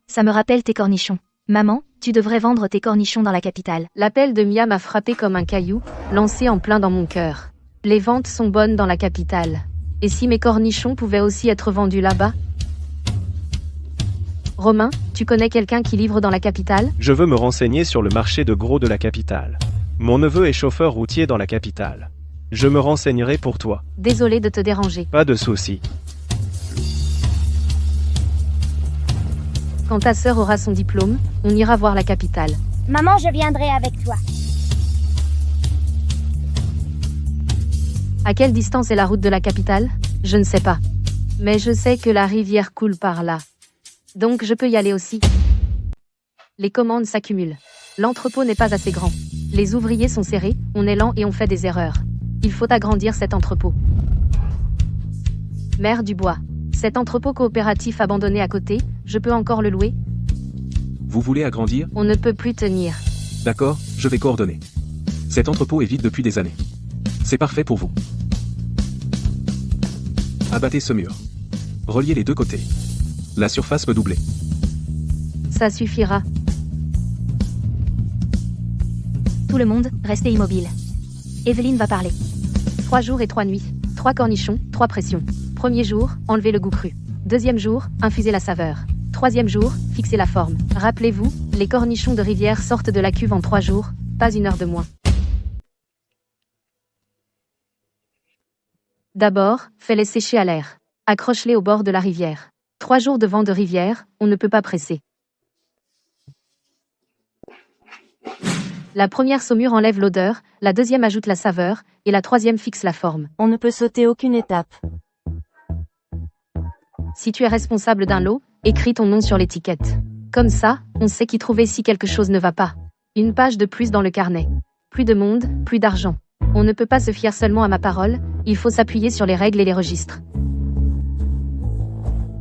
Ça me rappelle tes cornichons. Maman, tu devrais vendre tes cornichons dans la capitale. L'appel de Mia m'a frappé comme un caillou, lancé en plein dans mon cœur. Les ventes sont bonnes dans la capitale. Et si mes cornichons pouvaient aussi être vendus là-bas? Romain, tu connais quelqu'un qui livre dans la capitale? Je veux me renseigner sur le marché de gros de la capitale. Mon neveu est chauffeur routier dans la capitale. Je me renseignerai pour toi. Désolé de te déranger. Pas de souci. Quand ta sœur aura son diplôme, on ira voir la capitale. Maman, je viendrai avec toi. À quelle distance est la route de la capitale? Je ne sais pas. Mais je sais que la rivière coule par là. Donc je peux y aller aussi. Les commandes s'accumulent. L'entrepôt n'est pas assez grand. Les ouvriers sont serrés, on est lent et on fait des erreurs. Il faut agrandir cet entrepôt. Maire Dubois. Cet entrepôt coopératif abandonné à côté, je peux encore le louer? Vous voulez agrandir? On ne peut plus tenir. D'accord, je vais coordonner. Cet entrepôt est vide depuis des années. C'est parfait pour vous. Abattez ce mur. Reliez les deux côtés. La surface peut doubler. Ça suffira. Tout le monde, restez immobile. Evelyne va parler. 3 jours et 3 nuits. 3 cornichons, 3 pressions. Premier jour, enlevez le goût cru. Deuxième jour, infusez la saveur. Troisième jour, fixez la forme. Rappelez-vous, les cornichons de rivière sortent de la cuve en 3 jours, pas 1 heure de moins. D'abord, fais-les sécher à l'air. Accroche-les au bord de la rivière. 3 jours de vent de rivière, on ne peut pas presser. La première saumure enlève l'odeur, la deuxième ajoute la saveur, et la troisième fixe la forme. On ne peut sauter aucune étape. Si tu es responsable d'un lot, écris ton nom sur l'étiquette. Comme ça, on sait qui trouver si quelque chose ne va pas. Une page de plus dans le carnet. Plus de monde, plus d'argent. On ne peut pas se fier seulement à ma parole, il faut s'appuyer sur les règles et les registres.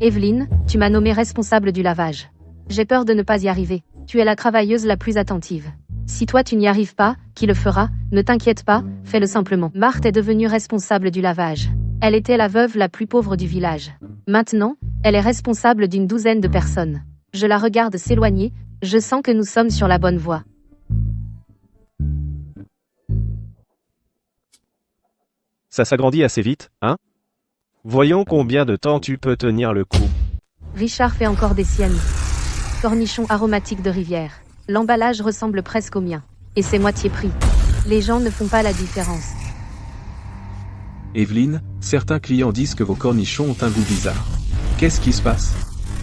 Evelyne, tu m'as nommée responsable du lavage. J'ai peur de ne pas y arriver. Tu es la travailleuse la plus attentive. Si toi tu n'y arrives pas, qui le fera? Ne t'inquiète pas, fais-le simplement. Marthe est devenue responsable du lavage. Elle était la veuve la plus pauvre du village. Maintenant, elle est responsable d'une 12aine de personnes. Je la regarde s'éloigner, je sens que nous sommes sur la bonne voie. Ça s'agrandit assez vite, hein? Voyons combien de temps tu peux tenir le coup. Richard fait encore des siennes. Cornichons aromatiques de rivière. L'emballage ressemble presque au mien. Et c'est moitié prix. Les gens ne font pas la différence. Evelyne, certains clients disent que vos cornichons ont un goût bizarre. Qu'est-ce qui se passe?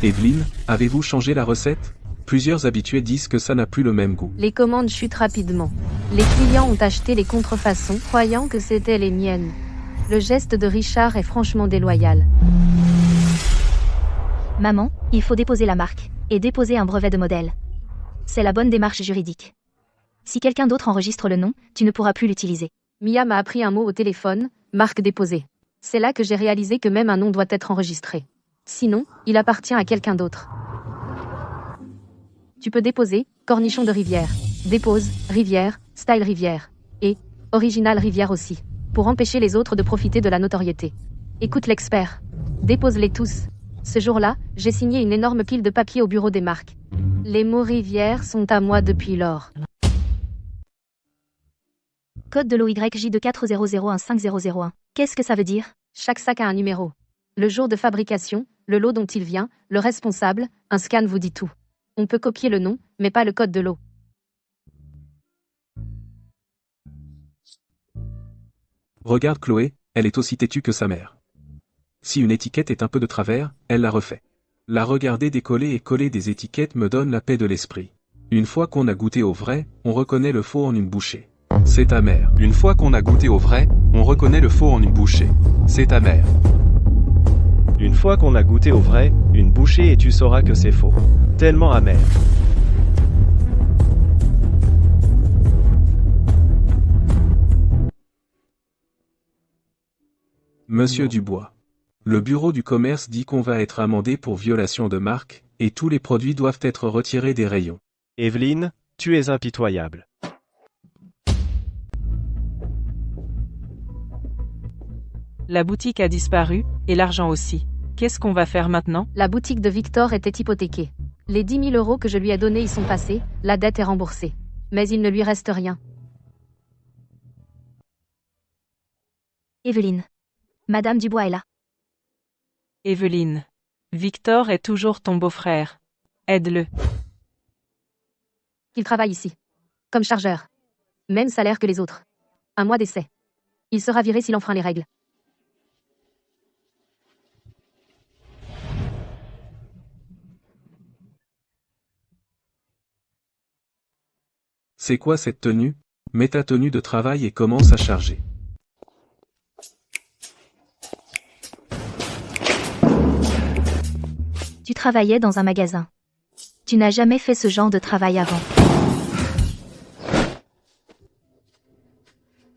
Evelyne, avez-vous changé la recette? Plusieurs habitués disent que ça n'a plus le même goût. Les commandes chutent rapidement. Les clients ont acheté les contrefaçons, croyant que c'était les miennes. Le geste de Richard est franchement déloyal. Maman, il faut déposer la marque, et déposer un brevet de modèle. C'est la bonne démarche juridique. Si quelqu'un d'autre enregistre le nom, tu ne pourras plus l'utiliser. Mia m'a appris un mot au téléphone, marque déposée. C'est là que j'ai réalisé que même un nom doit être enregistré. Sinon, il appartient à quelqu'un d'autre. Tu peux déposer, cornichon de rivière. Dépose, rivière, style rivière. Et, original rivière aussi. Pour empêcher les autres de profiter de la notoriété. Écoute l'expert. Dépose-les tous. Ce jour-là, j'ai signé une énorme pile de papier au bureau des marques. Les mots rivière sont à moi depuis lors. Code de l'OYJ de 400015001. Qu'est-ce que ça veut dire? Chaque sac a un numéro. Le jour de fabrication, le lot dont il vient, le responsable, un scan vous dit tout. On peut copier le nom, mais pas le code de lot. Regarde Chloé, elle est aussi têtue que sa mère. Si une étiquette est un peu de travers, elle la refait. La regarder décoller et coller des étiquettes me donne la paix de l'esprit. Une fois qu'on a goûté au vrai, on reconnaît le faux en une bouchée. C'est amer. Une fois qu'on a goûté au vrai, on reconnaît le faux en une bouchée. C'est amer. Une fois qu'on a goûté au vrai, une bouchée et tu sauras que c'est faux. Tellement amer. Monsieur Dubois. Le bureau du commerce dit qu'on va être amendé pour violation de marque, et tous les produits doivent être retirés des rayons. Evelyne, tu es impitoyable. La boutique a disparu, et l'argent aussi. Qu'est-ce qu'on va faire maintenant? La boutique de Victor était hypothéquée. Les 10 000 euros que je lui ai donnés y sont passés, la dette est remboursée. Mais il ne lui reste rien. Evelyne. Madame Dubois est là. Evelyne. Victor est toujours ton beau-frère. Aide-le. Il travaille ici. Comme chargeur. Même salaire que les autres. 1 mois d'essai. Il sera viré s'il enfreint les règles. C'est quoi cette tenue? Mets ta tenue de travail et commence à charger. Tu travaillais dans un magasin. Tu n'as jamais fait ce genre de travail avant.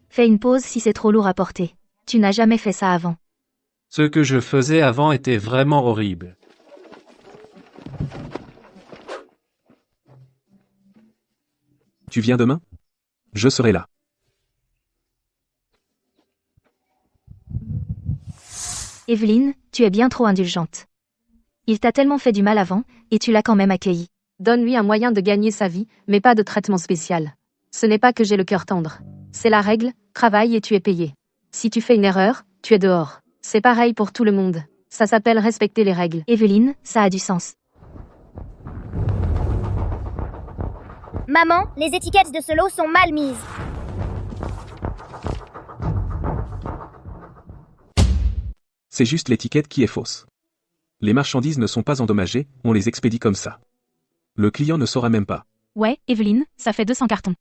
Fais une pause si c'est trop lourd à porter. Tu n'as jamais fait ça avant. Ce que je faisais avant était vraiment horrible. Tu viens demain? Je serai là. Evelyne, tu es bien trop indulgente. Il t'a tellement fait du mal avant, et tu l'as quand même accueilli. Donne-lui un moyen de gagner sa vie, mais pas de traitement spécial. Ce n'est pas que j'ai le cœur tendre. C'est la règle, travaille et tu es payé. Si tu fais une erreur, tu es dehors. C'est pareil pour tout le monde. Ça s'appelle respecter les règles. Evelyne, ça a du sens. Maman, les étiquettes de ce lot sont mal mises. C'est juste l'étiquette qui est fausse. Les marchandises ne sont pas endommagées, on les expédie comme ça. Le client ne saura même pas. Ouais, Evelyne, ça fait 200 cartons.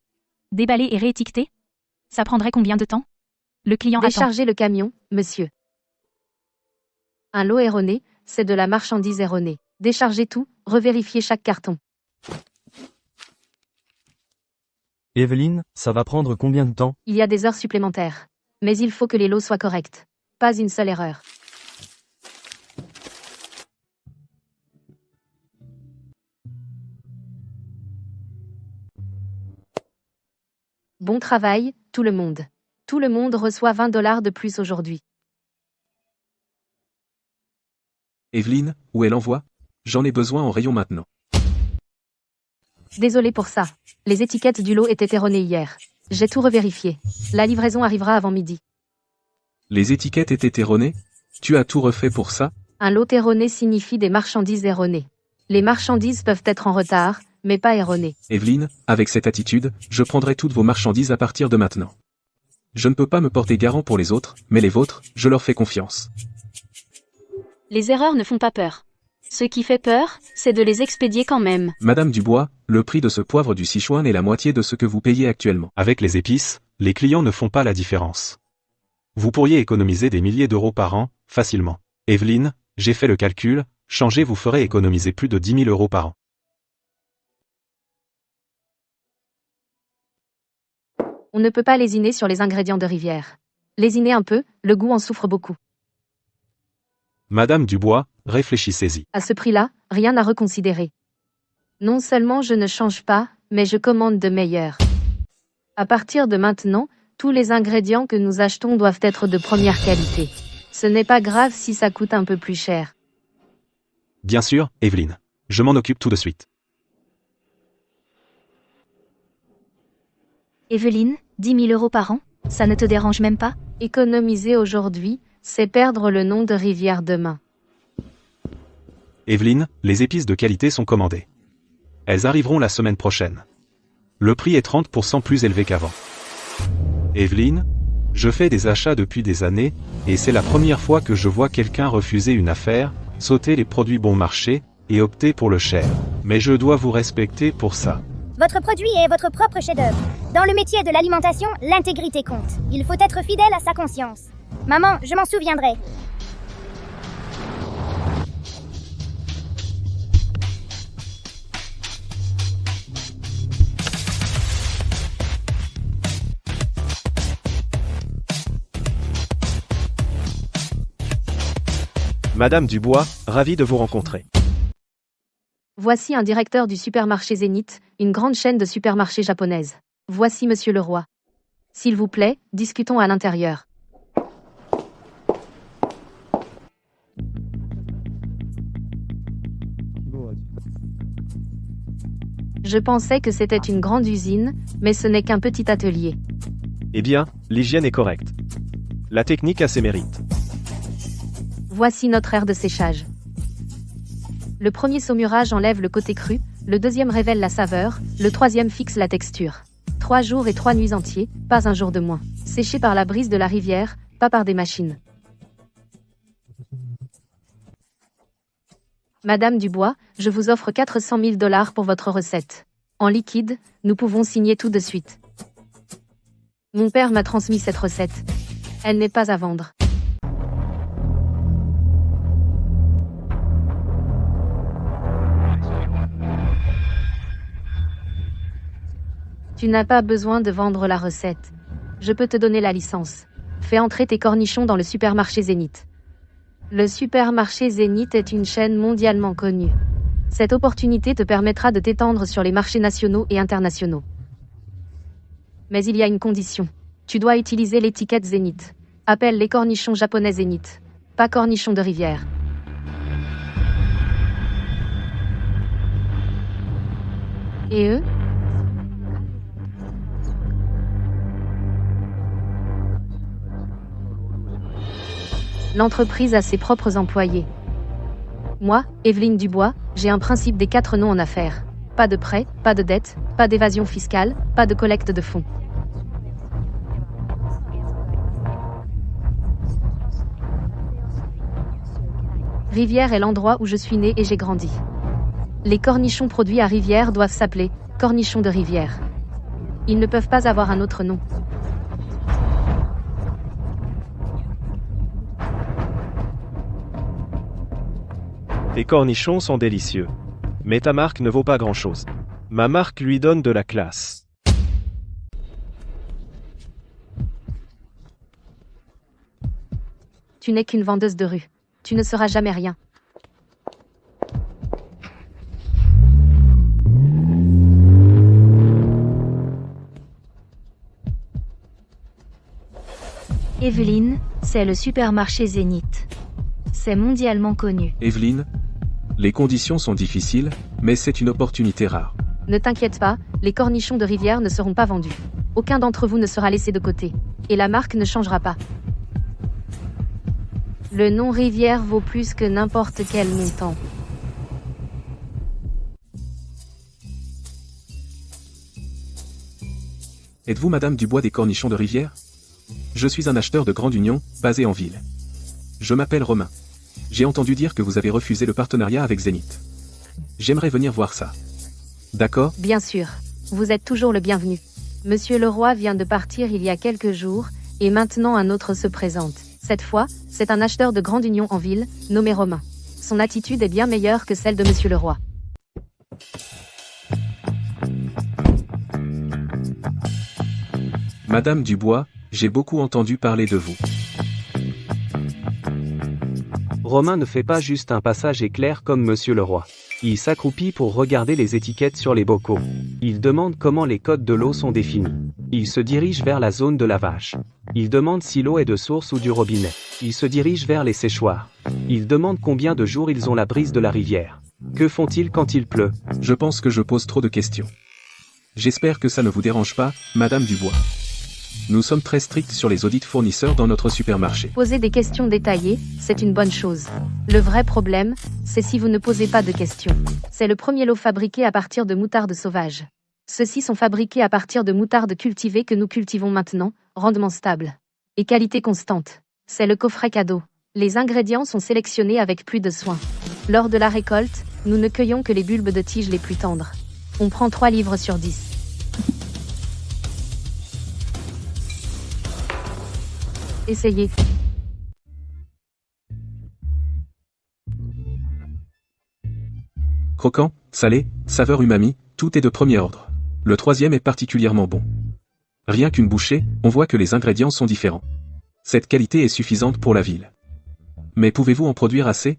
Déballer et réétiqueter? Ça prendrait combien de temps? Le client attend. Déchargez le camion, monsieur. Un lot erroné, c'est de la marchandise erronée. Déchargez tout, revérifiez chaque carton. Evelyne, ça va prendre combien de temps? Il y a des heures supplémentaires. Mais il faut que les lots soient corrects. Pas une seule erreur. Bon travail, tout le monde. Tout le monde reçoit 20 $ de plus aujourd'hui. Evelyne, où est l'envoi? J'en ai besoin en rayon maintenant. Désolé pour ça. Les étiquettes du lot étaient erronées hier. J'ai tout revérifié. La livraison arrivera avant midi. Les étiquettes étaient erronées? Tu as tout refait pour ça? Un lot erroné signifie des marchandises erronées. Les marchandises peuvent être en retard, mais pas erronées. Evelyne, avec cette attitude, je prendrai toutes vos marchandises à partir de maintenant. Je ne peux pas me porter garant pour les autres, mais les vôtres, je leur fais confiance. Les erreurs ne font pas peur. Ce qui fait peur, c'est de les expédier quand même. Madame Dubois, le prix de ce poivre du Sichuan est la moitié de ce que vous payez actuellement. Avec les épices, les clients ne font pas la différence. Vous pourriez économiser des milliers d'euros par an, facilement. Evelyne, j'ai fait le calcul, changer vous ferait économiser plus de 10 000 euros par an. On ne peut pas lésiner sur les ingrédients de Rivière. Lésinez un peu, le goût en souffre beaucoup. Madame Dubois, réfléchissez-y. À ce prix-là, rien à reconsidérer. Non seulement je ne change pas, mais je commande de meilleurs. À partir de maintenant, tous les ingrédients que nous achetons doivent être de première qualité. Ce n'est pas grave si ça coûte un peu plus cher. Bien sûr, Evelyne. Je m'en occupe tout de suite. Evelyne, 10 000 euros par an, ça ne te dérange même pas? Économiser aujourd'hui, c'est perdre le nom de Rivière demain. Evelyne, les épices de qualité sont commandées. Elles arriveront la semaine prochaine. Le prix est 30% plus élevé qu'avant. Evelyne, Je fais des achats depuis des années, et c'est la première fois que je vois quelqu'un refuser une affaire, sauter les produits bon marché, et opter pour le cher. Mais je dois vous respecter pour ça. Votre produit est votre propre chef-d'œuvre. Dans le métier de l'alimentation, l'intégrité compte. Il faut être fidèle à sa conscience. Maman, je m'en souviendrai. Madame Dubois, ravi de vous rencontrer. Voici un directeur du supermarché Zénith, une grande chaîne de supermarchés japonaise. Voici Monsieur Leroy. S'il vous plaît, discutons à l'intérieur. Je pensais que c'était une grande usine, mais ce n'est qu'un petit atelier. Eh bien, l'hygiène est correcte. La technique a ses mérites. Voici notre aire de séchage. Le premier saumurage enlève le côté cru, le deuxième révèle la saveur, le troisième fixe la texture. 3 jours et 3 nuits entiers, pas un jour de moins. Séché par la brise de la rivière, pas par des machines. Madame Dubois, je vous offre 400 000 $ pour votre recette. En liquide, nous pouvons signer tout de suite. Mon père m'a transmis cette recette. Elle n'est pas à vendre. Tu n'as pas besoin de vendre la recette. Je peux te donner la licence. Fais entrer tes cornichons dans le supermarché Zénith. Le supermarché Zénith est une chaîne mondialement connue. Cette opportunité te permettra de t'étendre sur les marchés nationaux et internationaux. Mais il y a une condition. Tu dois utiliser l'étiquette Zénith. Appelle les cornichons japonais Zénith. Pas cornichons de rivière. Et eux ? L'entreprise a ses propres employés. Moi, Evelyne Dubois, j'ai un principe des 4 non en affaires. Pas de prêt, pas de dette, pas d'évasion fiscale, pas de collecte de fonds. Rivière est l'endroit où je suis née et j'ai grandi. Les cornichons produits à Rivière doivent s'appeler cornichons de rivière. Ils ne peuvent pas avoir un autre nom. Tes cornichons sont délicieux. Mais ta marque ne vaut pas grand-chose. Ma marque lui donne de la classe. Tu n'es qu'une vendeuse de rue. Tu ne seras jamais rien. Evelyne, c'est le supermarché Zénith. C'est mondialement connu. Evelyne, les conditions sont difficiles, mais c'est une opportunité rare. Ne t'inquiète pas, les cornichons de rivière ne seront pas vendus. Aucun d'entre vous ne sera laissé de côté. Et la marque ne changera pas. Le nom rivière vaut plus que n'importe quel montant. Êtes-vous Madame Dubois des cornichons de rivière? Je suis un acheteur de grande union, basé en ville. Je m'appelle Romain. J'ai entendu dire que vous avez refusé le partenariat avec Zénith. J'aimerais venir voir ça. D'accord? Bien sûr. Vous êtes toujours le bienvenu. Monsieur Leroy vient de partir il y a quelques jours, et maintenant un autre se présente. Cette fois, c'est un acheteur de grande union en ville, nommé Romain. Son attitude est bien meilleure que celle de Monsieur Leroy. Madame Dubois, j'ai beaucoup entendu parler de vous. Romain ne fait pas juste un passage éclair comme Monsieur Leroy. Il s'accroupit pour regarder les étiquettes sur les bocaux. Il demande comment les codes de l'eau sont définis. Il se dirige vers la zone de lavage. Il demande si l'eau est de source ou du robinet. Il se dirige vers les séchoirs. Il demande combien de jours ils ont la brise de la rivière. Que font-ils quand il pleut? Je pense que je pose trop de questions. J'espère que ça ne vous dérange pas, Madame Dubois. Nous sommes très stricts sur les audits fournisseurs dans notre supermarché. Poser des questions détaillées, c'est une bonne chose. Le vrai problème, c'est si vous ne posez pas de questions. C'est le premier lot fabriqué à partir de moutarde sauvage. Ceux-ci sont fabriqués à partir de moutarde cultivée que nous cultivons maintenant, rendement stable. Et qualité constante. C'est le coffret cadeau. Les ingrédients sont sélectionnés avec plus de soin. Lors de la récolte, nous ne cueillons que les bulbes de tiges les plus tendres. On prend 3 livres sur 10. Essayez. Croquant, salé, saveur umami, tout est de premier ordre. Le troisième est particulièrement bon. Rien qu'une bouchée, on voit que les ingrédients sont différents. Cette qualité est suffisante pour la ville. Mais pouvez-vous en produire assez?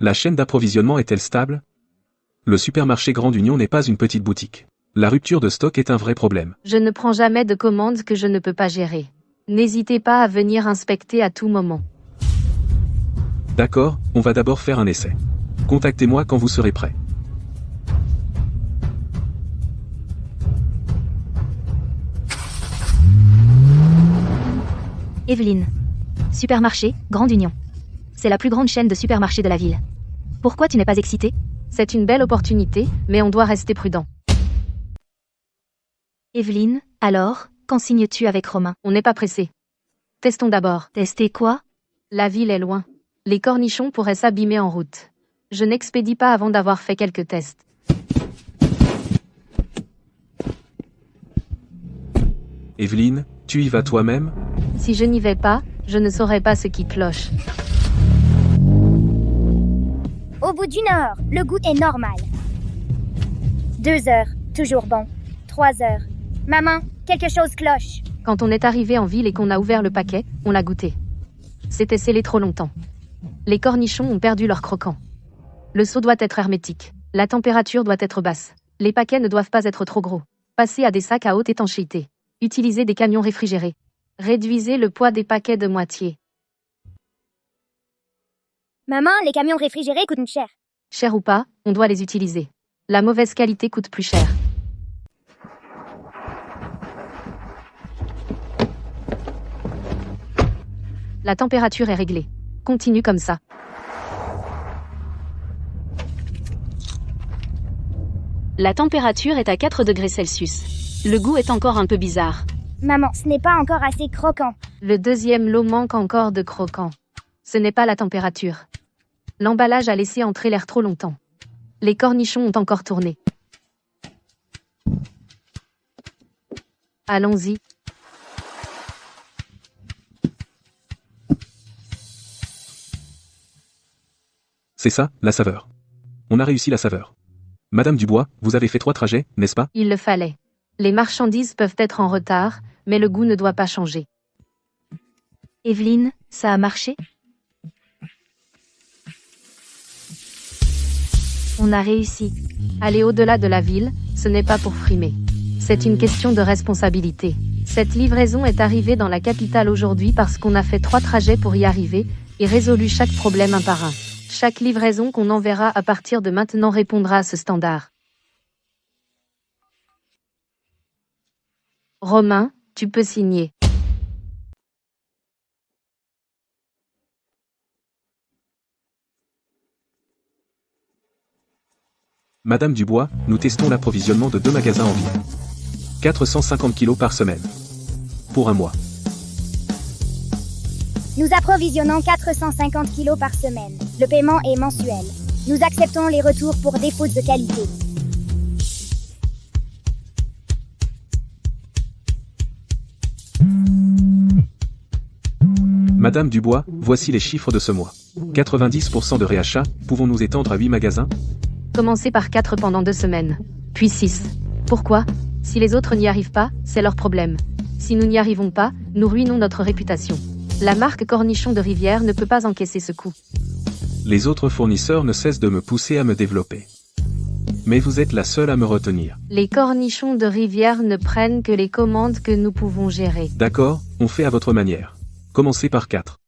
La chaîne d'approvisionnement est-elle stable? Le supermarché Grande Union n'est pas une petite boutique. La rupture de stock est un vrai problème. Je ne prends jamais de commandes que je ne peux pas gérer. N'hésitez pas à venir inspecter à tout moment. D'accord, on va d'abord faire un essai. Contactez-moi quand vous serez prêt. Evelyne. Supermarché, Grande Union. C'est la plus grande chaîne de supermarchés de la ville. Pourquoi tu n'es pas excitée? C'est une belle opportunité, mais on doit rester prudent. Evelyne, alors, quand signes-tu avec Romain? On n'est pas pressé. Testons d'abord. Tester quoi? La ville est loin. Les cornichons pourraient s'abîmer en route. Je n'expédie pas avant d'avoir fait quelques tests. Evelyne, tu y vas toi-même? Si je n'y vais pas, je ne saurais pas ce qui cloche. Au bout d'une heure, le goût est normal. 2 heures, toujours bon. 3 heures. Maman, quelque chose cloche. Quand on est arrivé en ville et qu'on a ouvert le paquet, on l'a goûté. C'était scellé trop longtemps. Les cornichons ont perdu leur croquant. Le seau doit être hermétique. La température doit être basse. Les paquets ne doivent pas être trop gros. Passez à des sacs à haute étanchéité. Utilisez des camions réfrigérés. Réduisez le poids des paquets de moitié. Maman, les camions réfrigérés coûtent cher. Cher ou pas, on doit les utiliser. La mauvaise qualité coûte plus cher. La température est réglée. Continue comme ça. La température est à 4 degrés Celsius. Le goût est encore un peu bizarre. Maman, ce n'est pas encore assez croquant. Le deuxième lot manque encore de croquant. Ce n'est pas la température. L'emballage a laissé entrer l'air trop longtemps. Les cornichons ont encore tourné. Allons-y. C'est ça, la saveur. On a réussi la saveur. Madame Dubois, vous avez fait 3 trajets, n'est-ce pas? Il le fallait. Les marchandises peuvent être en retard, mais le goût ne doit pas changer. Evelyne, ça a marché? On a réussi. Aller au-delà de la ville, ce n'est pas pour frimer. C'est une question de responsabilité. Cette livraison est arrivée dans la capitale aujourd'hui parce qu'on a fait 3 trajets pour y arriver, et résolu chaque problème un par un. Chaque livraison qu'on enverra à partir de maintenant répondra à ce standard. Romain, tu peux signer. Madame Dubois, nous testons l'approvisionnement de 2 magasins en ville. 450 kg par semaine. Pour un mois. Nous approvisionnons 450 kilos par semaine. Le paiement est mensuel. Nous acceptons les retours pour défaut de qualité. Madame Dubois, voici les chiffres de ce mois. 90% de réachat, pouvons-nous étendre à 8 magasins? Commencez par 4 pendant 2 semaines. Puis 6. Pourquoi? Si les autres n'y arrivent pas, c'est leur problème. Si nous n'y arrivons pas, nous ruinons notre réputation. La marque Cornichon de Rivière ne peut pas encaisser ce coup. Les autres fournisseurs ne cessent de me pousser à me développer. Mais vous êtes la seule à me retenir. Les Cornichons de Rivière ne prennent que les commandes que nous pouvons gérer. D'accord, on fait à votre manière. Commencez par 4.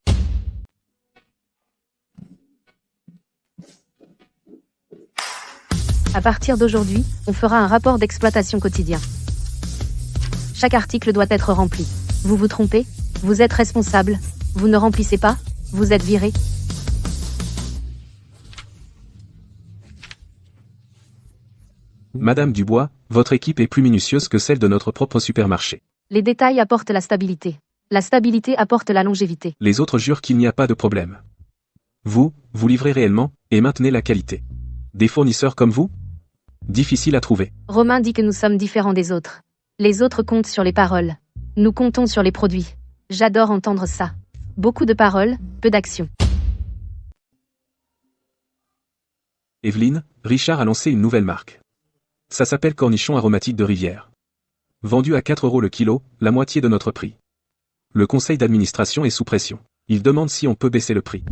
À partir d'aujourd'hui, on fera un rapport d'exploitation quotidien. Chaque article doit être rempli. Vous vous trompez? Vous êtes responsable. Vous ne remplissez pas? Vous êtes viré. Madame Dubois, votre équipe est plus minutieuse que celle de notre propre supermarché. Les détails apportent la stabilité. La stabilité apporte la longévité. Les autres jurent qu'il n'y a pas de problème. Vous livrez réellement, et maintenez la qualité. Des fournisseurs comme vous? Difficile à trouver. Romain dit que nous sommes différents des autres. Les autres comptent sur les paroles. Nous comptons sur les produits. J'adore entendre ça. Beaucoup de paroles, peu d'actions. Evelyne, Richard a lancé une nouvelle marque. Ça s'appelle Cornichon aromatique de Rivière. Vendu à 4 € le kilo, la moitié de notre prix. Le conseil d'administration est sous pression. Il demande si on peut baisser le prix.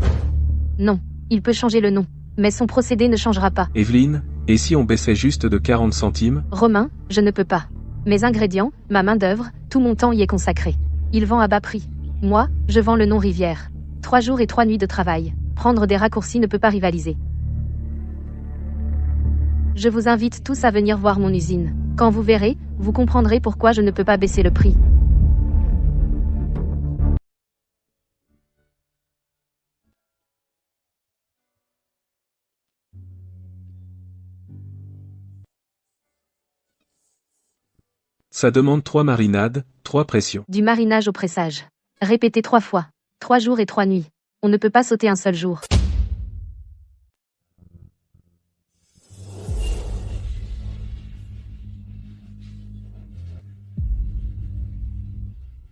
Non, il peut changer le nom. Mais son procédé ne changera pas. Evelyne, et si on baissait juste de 40 centimes? Romain, je ne peux pas. Mes ingrédients, ma main-d'œuvre, tout mon temps y est consacré. Il vend à bas prix. Moi, je vends le nom Rivière. 3 jours et 3 nuits de travail. Prendre des raccourcis ne peut pas rivaliser. Je vous invite tous à venir voir mon usine. Quand vous verrez, vous comprendrez pourquoi je ne peux pas baisser le prix. Ça demande 3 marinades, 3 pressions. Du marinage au pressage. Répétez 3 fois. 3 jours et 3 nuits. On ne peut pas sauter un seul jour.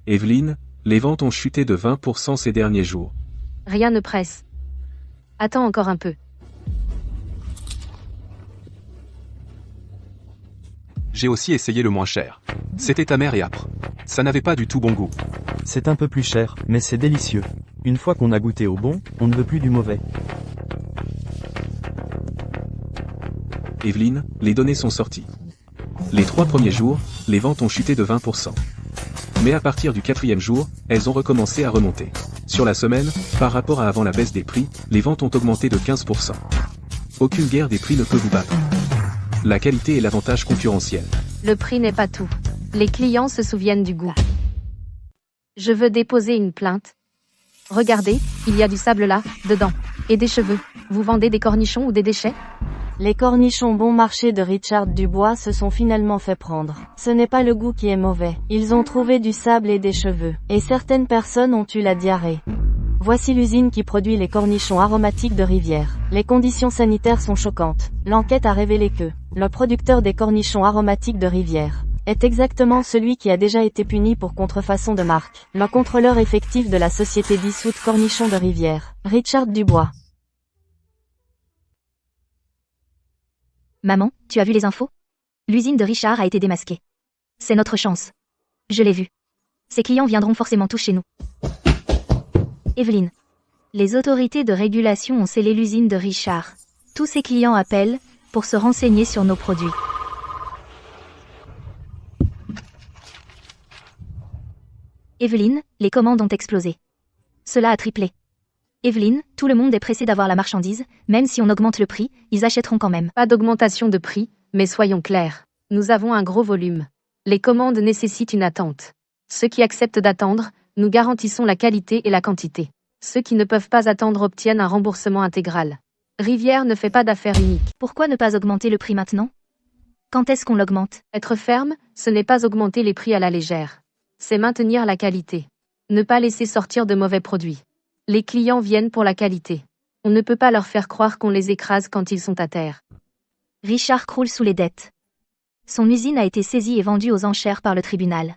Evelyne, les ventes ont chuté de 20% ces derniers jours. Rien ne presse. Attends encore un peu. J'ai aussi essayé le moins cher. C'était amer et âpre. Ça n'avait pas du tout bon goût. C'est un peu plus cher, mais c'est délicieux. Une fois qu'on a goûté au bon, on ne veut plus du mauvais. Evelyne, les données sont sorties. Les 3 premiers jours, les ventes ont chuté de 20%. Mais à partir du 4e jour, elles ont recommencé à remonter. Sur la semaine, par rapport à avant la baisse des prix, les ventes ont augmenté de 15%. Aucune guerre des prix ne peut vous battre. La qualité est l'avantage concurrentiel. Le prix n'est pas tout. Les clients se souviennent du goût. Je veux déposer une plainte. Regardez, il y a du sable là, dedans. Et des cheveux. Vous vendez des cornichons ou des déchets? Les cornichons bon marché de Richard Dubois se sont finalement fait prendre. Ce n'est pas le goût qui est mauvais. Ils ont trouvé du sable et des cheveux. Et certaines personnes ont eu la diarrhée. Voici l'usine qui produit les cornichons aromatiques de Rivière. Les conditions sanitaires sont choquantes. L'enquête a révélé que le producteur des cornichons aromatiques de Rivière est exactement celui qui a déjà été puni pour contrefaçon de marque. Le contrôleur effectif de la société dissoute Cornichons de Rivière, Richard Dubois. Maman, tu as vu les infos? L'usine de Richard a été démasquée. C'est notre chance. Je l'ai vu. Ses clients viendront forcément tous chez nous. Evelyne. Les autorités de régulation ont scellé l'usine de Richard. Tous ses clients appellent pour se renseigner sur nos produits. Evelyne, les commandes ont explosé. Cela a triplé. Evelyne, tout le monde est pressé d'avoir la marchandise, même si on augmente le prix, ils achèteront quand même. Pas d'augmentation de prix, mais soyons clairs. Nous avons un gros volume. Les commandes nécessitent une attente. Ceux qui acceptent d'attendre, nous garantissons la qualité et la quantité. Ceux qui ne peuvent pas attendre obtiennent un remboursement intégral. Rivière ne fait pas d'affaires uniques. Pourquoi ne pas augmenter le prix maintenant? Quand est-ce qu'on l'augmente? Être ferme, ce n'est pas augmenter les prix à la légère. C'est maintenir la qualité. Ne pas laisser sortir de mauvais produits. Les clients viennent pour la qualité. On ne peut pas leur faire croire qu'on les écrase quand ils sont à terre. Richard croule sous les dettes. Son usine a été saisie et vendue aux enchères par le tribunal.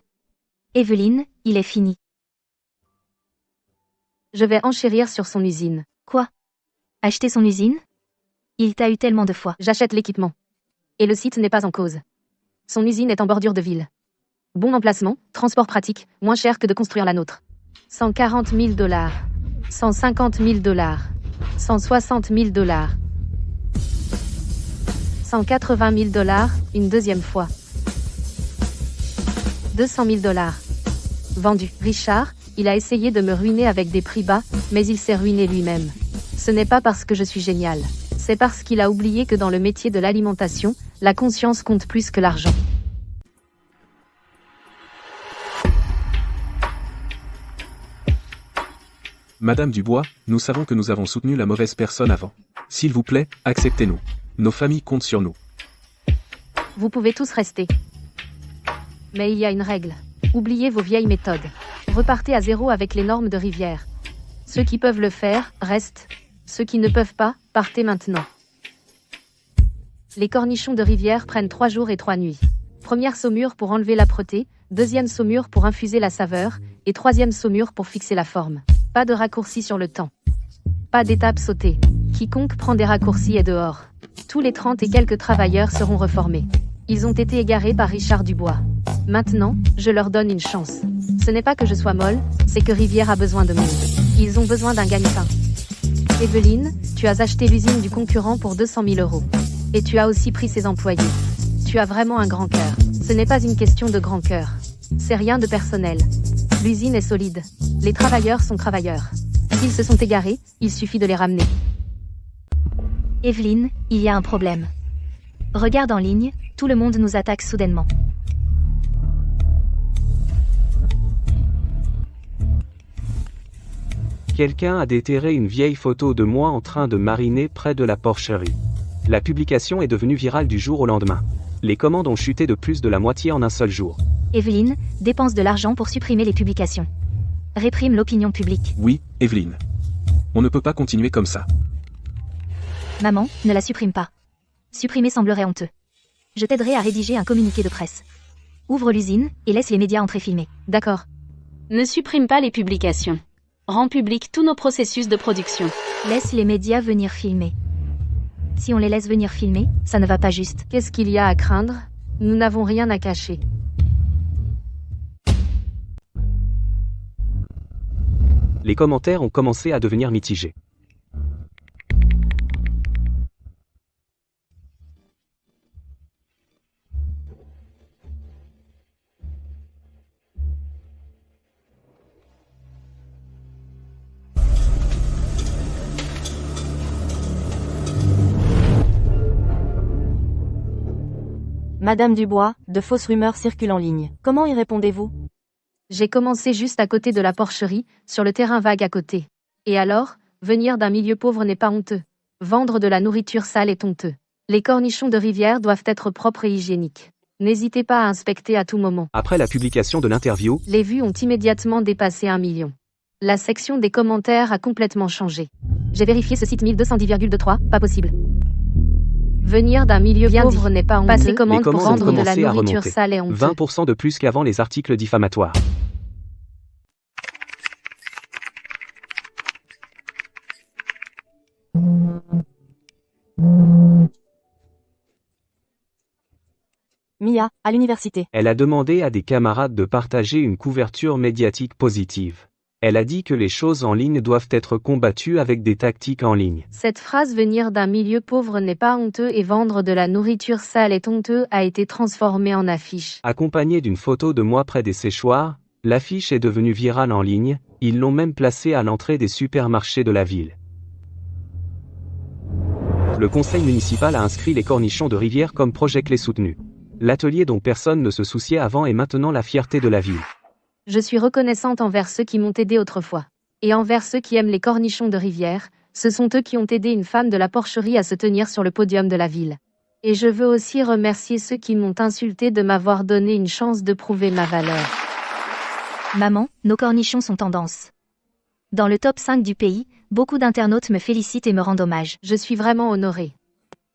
Evelyne, il est fini. Je vais enchérir sur son usine. Quoi? Acheter son usine? Il t'a eu tellement de fois. J'achète l'équipement. Et le site n'est pas en cause. Son usine est en bordure de ville. Bon emplacement, transport pratique, moins cher que de construire la nôtre. 140 000 $, 150 000 $, 160 000 $, 180 000 $, une deuxième fois. 200 000 $. Vendu. Richard, il a essayé de me ruiner avec des prix bas, mais il s'est ruiné lui-même. Ce n'est pas parce que je suis génial. C'est parce qu'il a oublié que dans le métier de l'alimentation, la conscience compte plus que l'argent. Madame Dubois, nous savons que nous avons soutenu la mauvaise personne avant. S'il vous plaît, acceptez-nous. Nos familles comptent sur nous. Vous pouvez tous rester. Mais il y a une règle. Oubliez vos vieilles méthodes. Repartez à zéro avec les normes de rivière. Ceux qui peuvent le faire, restent. Ceux qui ne peuvent pas, partez maintenant. Les cornichons de rivière prennent 3 jours et 3 nuits. Première saumure pour enlever l'âpreté, deuxième saumure pour infuser la saveur, et troisième saumure pour fixer la forme. Pas de raccourci sur le temps. Pas d'étape sautée. Quiconque prend des raccourcis est dehors. Tous les 30 et quelques travailleurs seront reformés. Ils ont été égarés par Richard Dubois. Maintenant, je leur donne une chance. Ce n'est pas que je sois molle, c'est que Rivière a besoin de monde. Ils ont besoin d'un gagne-pain. Evelyne, tu as acheté l'usine du concurrent pour 200 000 €. Et tu as aussi pris ses employés. Tu as vraiment un grand cœur. Ce n'est pas une question de grand cœur. C'est rien de personnel. L'usine est solide. Les travailleurs sont travailleurs. S'ils se sont égarés, il suffit de les ramener. Evelyne, il y a un problème. Regarde en ligne, tout le monde nous attaque soudainement. Quelqu'un a déterré une vieille photo de moi en train de mariner près de la porcherie. La publication est devenue virale du jour au lendemain. Les commandes ont chuté de plus de la moitié en un seul jour. Evelyne, dépense de l'argent pour supprimer les publications. Réprime l'opinion publique. Oui, Evelyne. On ne peut pas continuer comme ça. Maman, ne la supprime pas. Supprimer semblerait honteux. Je t'aiderai à rédiger un communiqué de presse. Ouvre l'usine, et laisse les médias entrer filmer. D'accord. Ne supprime pas les publications. Rends public tous nos processus de production. Laisse les médias venir filmer. Si on les laisse venir filmer, ça ne va pas juste. Qu'est-ce qu'il y a à craindre? Nous n'avons rien à cacher. Les commentaires ont commencé à devenir mitigés. Madame Dubois, de fausses rumeurs circulent en ligne. Comment y répondez-vous? J'ai commencé juste à côté de la porcherie, sur le terrain vague à côté. Et alors, venir d'un milieu pauvre n'est pas honteux. Vendre de la nourriture sale est honteux. Les cornichons de rivière doivent être propres et hygiéniques. N'hésitez pas à inspecter à tout moment. Après la publication de l'interview, les vues ont immédiatement dépassé 1 million. La section des commentaires a complètement changé. J'ai vérifié ce site 1210,3, pas possible. Venir d'un milieu pauvre n'est pas honteux. Passer commande pour vendre de la nourriture sale est honteux. 20% de plus qu'avant les articles diffamatoires. Mia, à l'université. Elle a demandé à des camarades de partager une couverture médiatique positive. Elle a dit que les choses en ligne doivent être combattues avec des tactiques en ligne. Cette phrase venir d'un milieu pauvre n'est pas honteux et vendre de la nourriture sale est honteux a été transformée en affiche. Accompagnée d'une photo de moi près des séchoirs, l'affiche est devenue virale en ligne, ils l'ont même placée à l'entrée des supermarchés de la ville. Le conseil municipal a inscrit les cornichons de rivière comme projet clé soutenu. L'atelier dont personne ne se souciait avant est maintenant la fierté de la ville. Je suis reconnaissante envers ceux qui m'ont aidé autrefois. Et envers ceux qui aiment les cornichons de rivière, ce sont eux qui ont aidé une femme de la porcherie à se tenir sur le podium de la ville. Et je veux aussi remercier ceux qui m'ont insulté de m'avoir donné une chance de prouver ma valeur. Maman, nos cornichons sont tendance. Dans le top 5 du pays, beaucoup d'internautes me félicitent et me rendent hommage. Je suis vraiment honorée.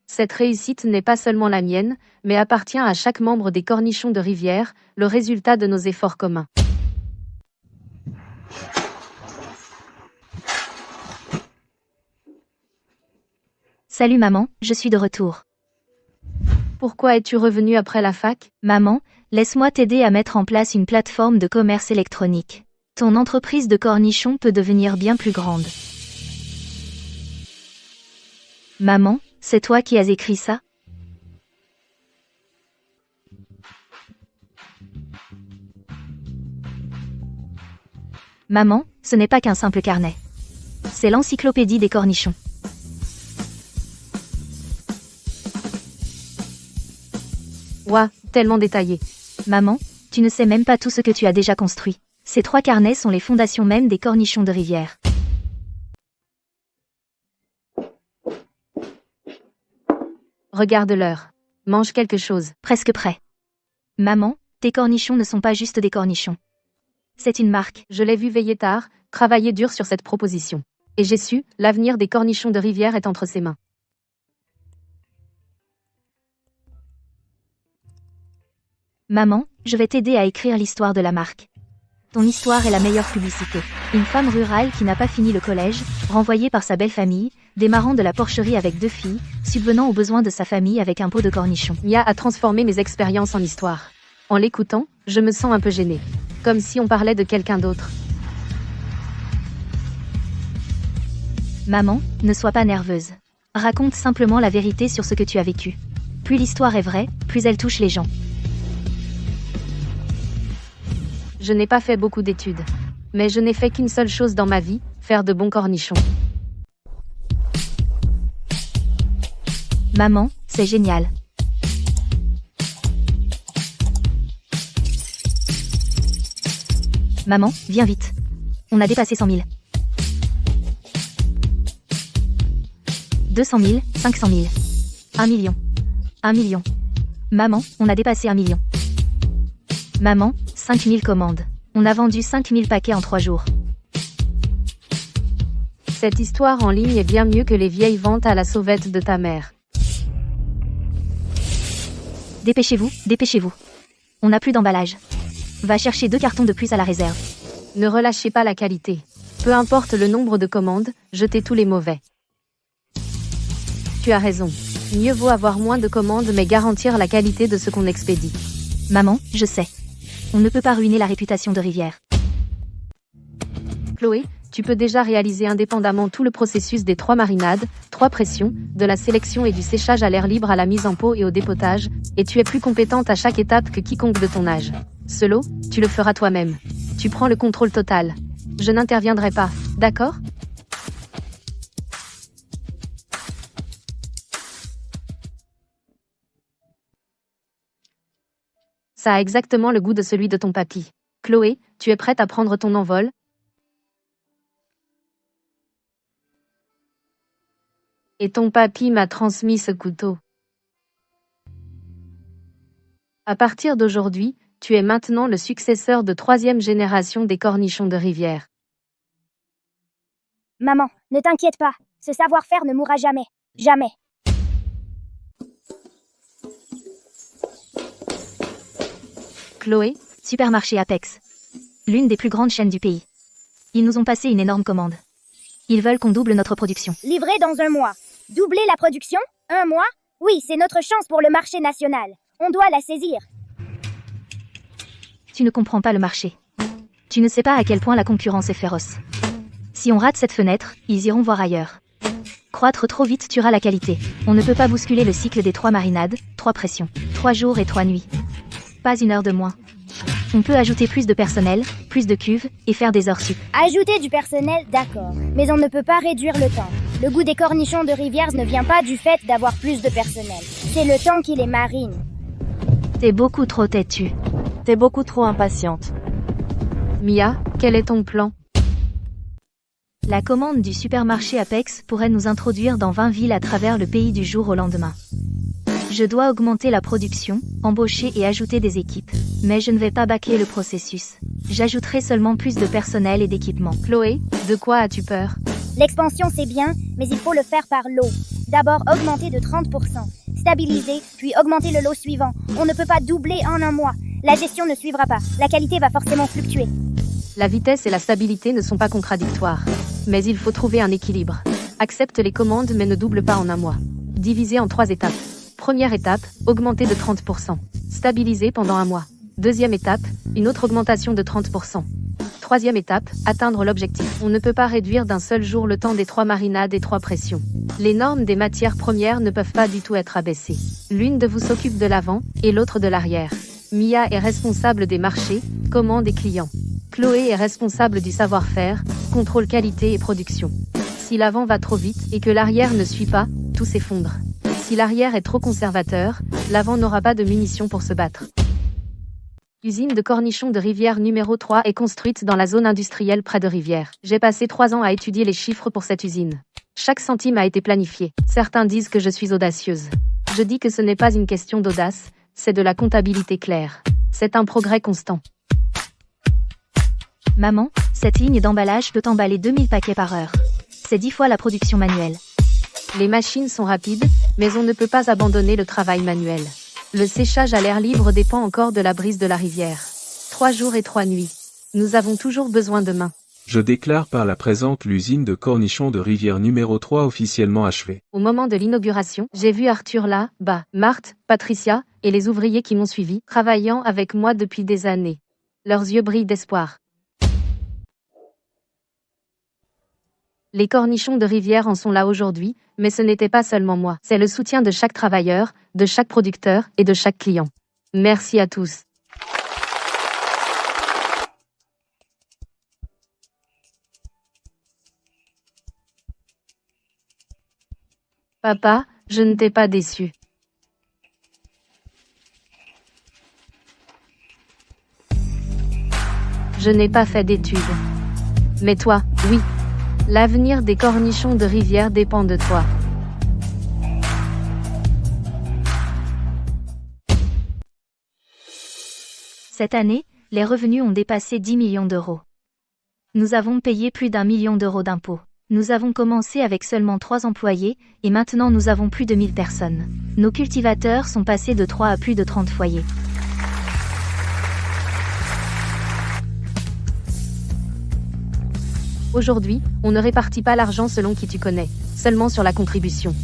Cette réussite n'est pas seulement la mienne, mais appartient à chaque membre des cornichons de rivière, le résultat de nos efforts communs. Salut maman, je suis de retour. Pourquoi es-tu revenue après la fac? Maman, laisse-moi t'aider à mettre en place une plateforme de commerce électronique. Ton entreprise de cornichons peut devenir bien plus grande. Maman, c'est toi qui as écrit ça? Maman, ce n'est pas qu'un simple carnet. C'est l'encyclopédie des cornichons. Ouah, tellement détaillé. Maman, tu ne sais même pas tout ce que tu as déjà construit. Ces 3 carnets sont les fondations même des cornichons de rivière. Regarde l'heure. Mange quelque chose. Presque prêt. Maman, tes cornichons ne sont pas juste des cornichons. C'est une marque. Je l'ai vu veiller tard, travailler dur sur cette proposition. Et j'ai su, l'avenir des cornichons de rivière est entre ses mains. Maman, je vais t'aider à écrire l'histoire de la marque. Ton histoire est la meilleure publicité. Une femme rurale qui n'a pas fini le collège, renvoyée par sa belle famille, démarrant de la porcherie avec 2 filles, subvenant aux besoins de sa famille avec un pot de cornichons. Mia a transformé mes expériences en histoire. En l'écoutant, je me sens un peu gênée. Comme si on parlait de quelqu'un d'autre. Maman, ne sois pas nerveuse. Raconte simplement la vérité sur ce que tu as vécu. Plus l'histoire est vraie, plus elle touche les gens. Je n'ai pas fait beaucoup d'études. Mais je n'ai fait qu'une seule chose dans ma vie, faire de bons cornichons. Maman, c'est génial. Maman, viens vite. On a dépassé 100 000. 200 000, 500 000. 1 million. 1 million. Maman, on a dépassé 1 million. Maman, 5 000 commandes. On a vendu 5 000 paquets en 3 jours. Cette histoire en ligne est bien mieux que les vieilles ventes à la sauvette de ta mère. Dépêchez-vous, dépêchez-vous. On n'a plus d'emballage. Va chercher 2 cartons de plus à la réserve. Ne relâchez pas la qualité. Peu importe le nombre de commandes, jetez tous les mauvais. Tu as raison. Mieux vaut avoir moins de commandes mais garantir la qualité de ce qu'on expédie. Maman, je sais. On ne peut pas ruiner la réputation de Rivière. Chloé, tu peux déjà réaliser indépendamment tout le processus des 3 marinades, 3 pressions, de la sélection et du séchage à l'air libre à la mise en pot et au dépotage, et tu es plus compétente à chaque étape que quiconque de ton âge. Ce lot, tu le feras toi-même. Tu prends le contrôle total. Je n'interviendrai pas, d'accord ? Ça a exactement le goût de celui de ton papy. Chloé, tu es prête à prendre ton envol ? Et ton papy m'a transmis ce couteau. À partir d'aujourd'hui, tu es maintenant le successeur de 3e génération des cornichons de rivière. Maman, ne t'inquiète pas, ce savoir-faire ne mourra jamais. Jamais. Chloé, Supermarché Apex. L'une des plus grandes chaînes du pays. Ils nous ont passé une énorme commande. Ils veulent qu'on double notre production. Livré dans 1 mois. Doubler la production ? 1 mois ? Oui, c'est notre chance pour le marché national. On doit la saisir. Tu ne comprends pas le marché. Tu ne sais pas à quel point la concurrence est féroce. Si on rate cette fenêtre, ils iront voir ailleurs. Croître trop vite tuera la qualité. On ne peut pas bousculer le cycle des 3 marinades, 3 pressions, 3 jours et 3 nuits. Pas 1 heure de moins. On peut ajouter plus de personnel, plus de cuves, et faire des heures sup. Ajouter du personnel, d'accord. Mais on ne peut pas réduire le temps. Le goût des cornichons de rivière ne vient pas du fait d'avoir plus de personnel. C'est le temps qui les marine. T'es beaucoup trop têtue. T'es beaucoup trop impatiente. Mia, quel est ton plan ? La commande du supermarché Apex pourrait nous introduire dans 20 villes à travers le pays du jour au lendemain. Je dois augmenter la production, embaucher et ajouter des équipes. Mais je ne vais pas bâcler le processus. J'ajouterai seulement plus de personnel et d'équipement. Chloé, de quoi as-tu peur ? L'expansion c'est bien, mais il faut le faire par lot. D'abord augmenter de 30%, stabiliser, puis augmenter le lot suivant. On ne peut pas doubler en 1 mois. La gestion ne suivra pas. La qualité va forcément fluctuer. La vitesse et la stabilité ne sont pas contradictoires. Mais il faut trouver un équilibre. Accepte les commandes mais ne double pas en 1 mois. Diviser en 3 étapes. Première étape, augmenter de 30%. Stabiliser pendant 1 mois. Deuxième étape, une autre augmentation de 30%. Troisième étape, atteindre l'objectif. On ne peut pas réduire d'un seul jour le temps des 3 marinades et 3 pressions. Les normes des matières premières ne peuvent pas du tout être abaissées. L'une de vous s'occupe de l'avant, et l'autre de l'arrière. Mia est responsable des marchés, commandes et clients. Chloé est responsable du savoir-faire, contrôle qualité et production. Si l'avant va trop vite et que l'arrière ne suit pas, tout s'effondre. Si l'arrière est trop conservateur, l'avant n'aura pas de munitions pour se battre. L'usine de cornichons de rivière numéro 3 est construite dans la zone industrielle près de Rivière. J'ai passé 3 ans à étudier les chiffres pour cette usine. Chaque centime a été planifié. Certains disent que je suis audacieuse. Je dis que ce n'est pas une question d'audace, c'est de la comptabilité claire. C'est un progrès constant. Maman, cette ligne d'emballage peut emballer 2000 paquets par heure. C'est 10 fois la production manuelle. Les machines sont rapides, mais on ne peut pas abandonner le travail manuel. Le séchage à l'air libre dépend encore de la brise de la rivière. 3 jours et 3 nuits. Nous avons toujours besoin de mains. Je déclare par la présente l'usine de cornichons de rivière numéro 3 officiellement achevée. Au moment de l'inauguration, j'ai vu Arthur là, bas, Marthe, Patricia, et les ouvriers qui m'ont suivi, travaillant avec moi depuis des années. Leurs yeux brillent d'espoir. Les cornichons de rivière en sont là aujourd'hui, mais ce n'était pas seulement moi. C'est le soutien de chaque travailleur, de chaque producteur et de chaque client. Merci à tous. Papa, je ne t'ai pas déçu. Je n'ai pas fait d'études. Mais toi, oui. L'avenir des cornichons de rivière dépend de toi. Cette année, les revenus ont dépassé 10 millions d'euros. Nous avons payé plus d'1 million d'euros d'impôts. Nous avons commencé avec seulement 3 employés, et maintenant nous avons plus de 1000 personnes. Nos cultivateurs sont passés de 3 à plus de 30 foyers. Aujourd'hui, on ne répartit pas l'argent selon qui tu connais, seulement sur la contribution.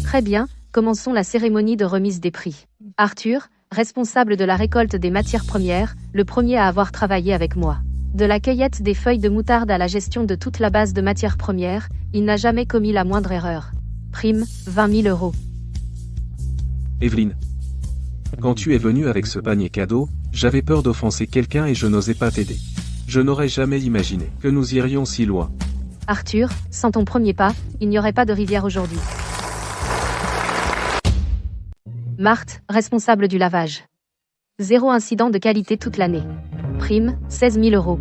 Très bien, commençons la cérémonie de remise des prix. Arthur, responsable de la récolte des matières premières, le premier à avoir travaillé avec moi. De la cueillette des feuilles de moutarde à la gestion de toute la base de matières premières, il n'a jamais commis la moindre erreur. Prime, 20 000 euros. Evelyne. Quand tu es venue avec ce panier cadeau, j'avais peur d'offenser quelqu'un et je n'osais pas t'aider. Je n'aurais jamais imaginé que nous irions si loin. Arthur, sans ton premier pas, il n'y aurait pas de rivière aujourd'hui. Marthe, responsable du lavage. 0 incident de qualité toute l'année. Prime, 16 000 euros.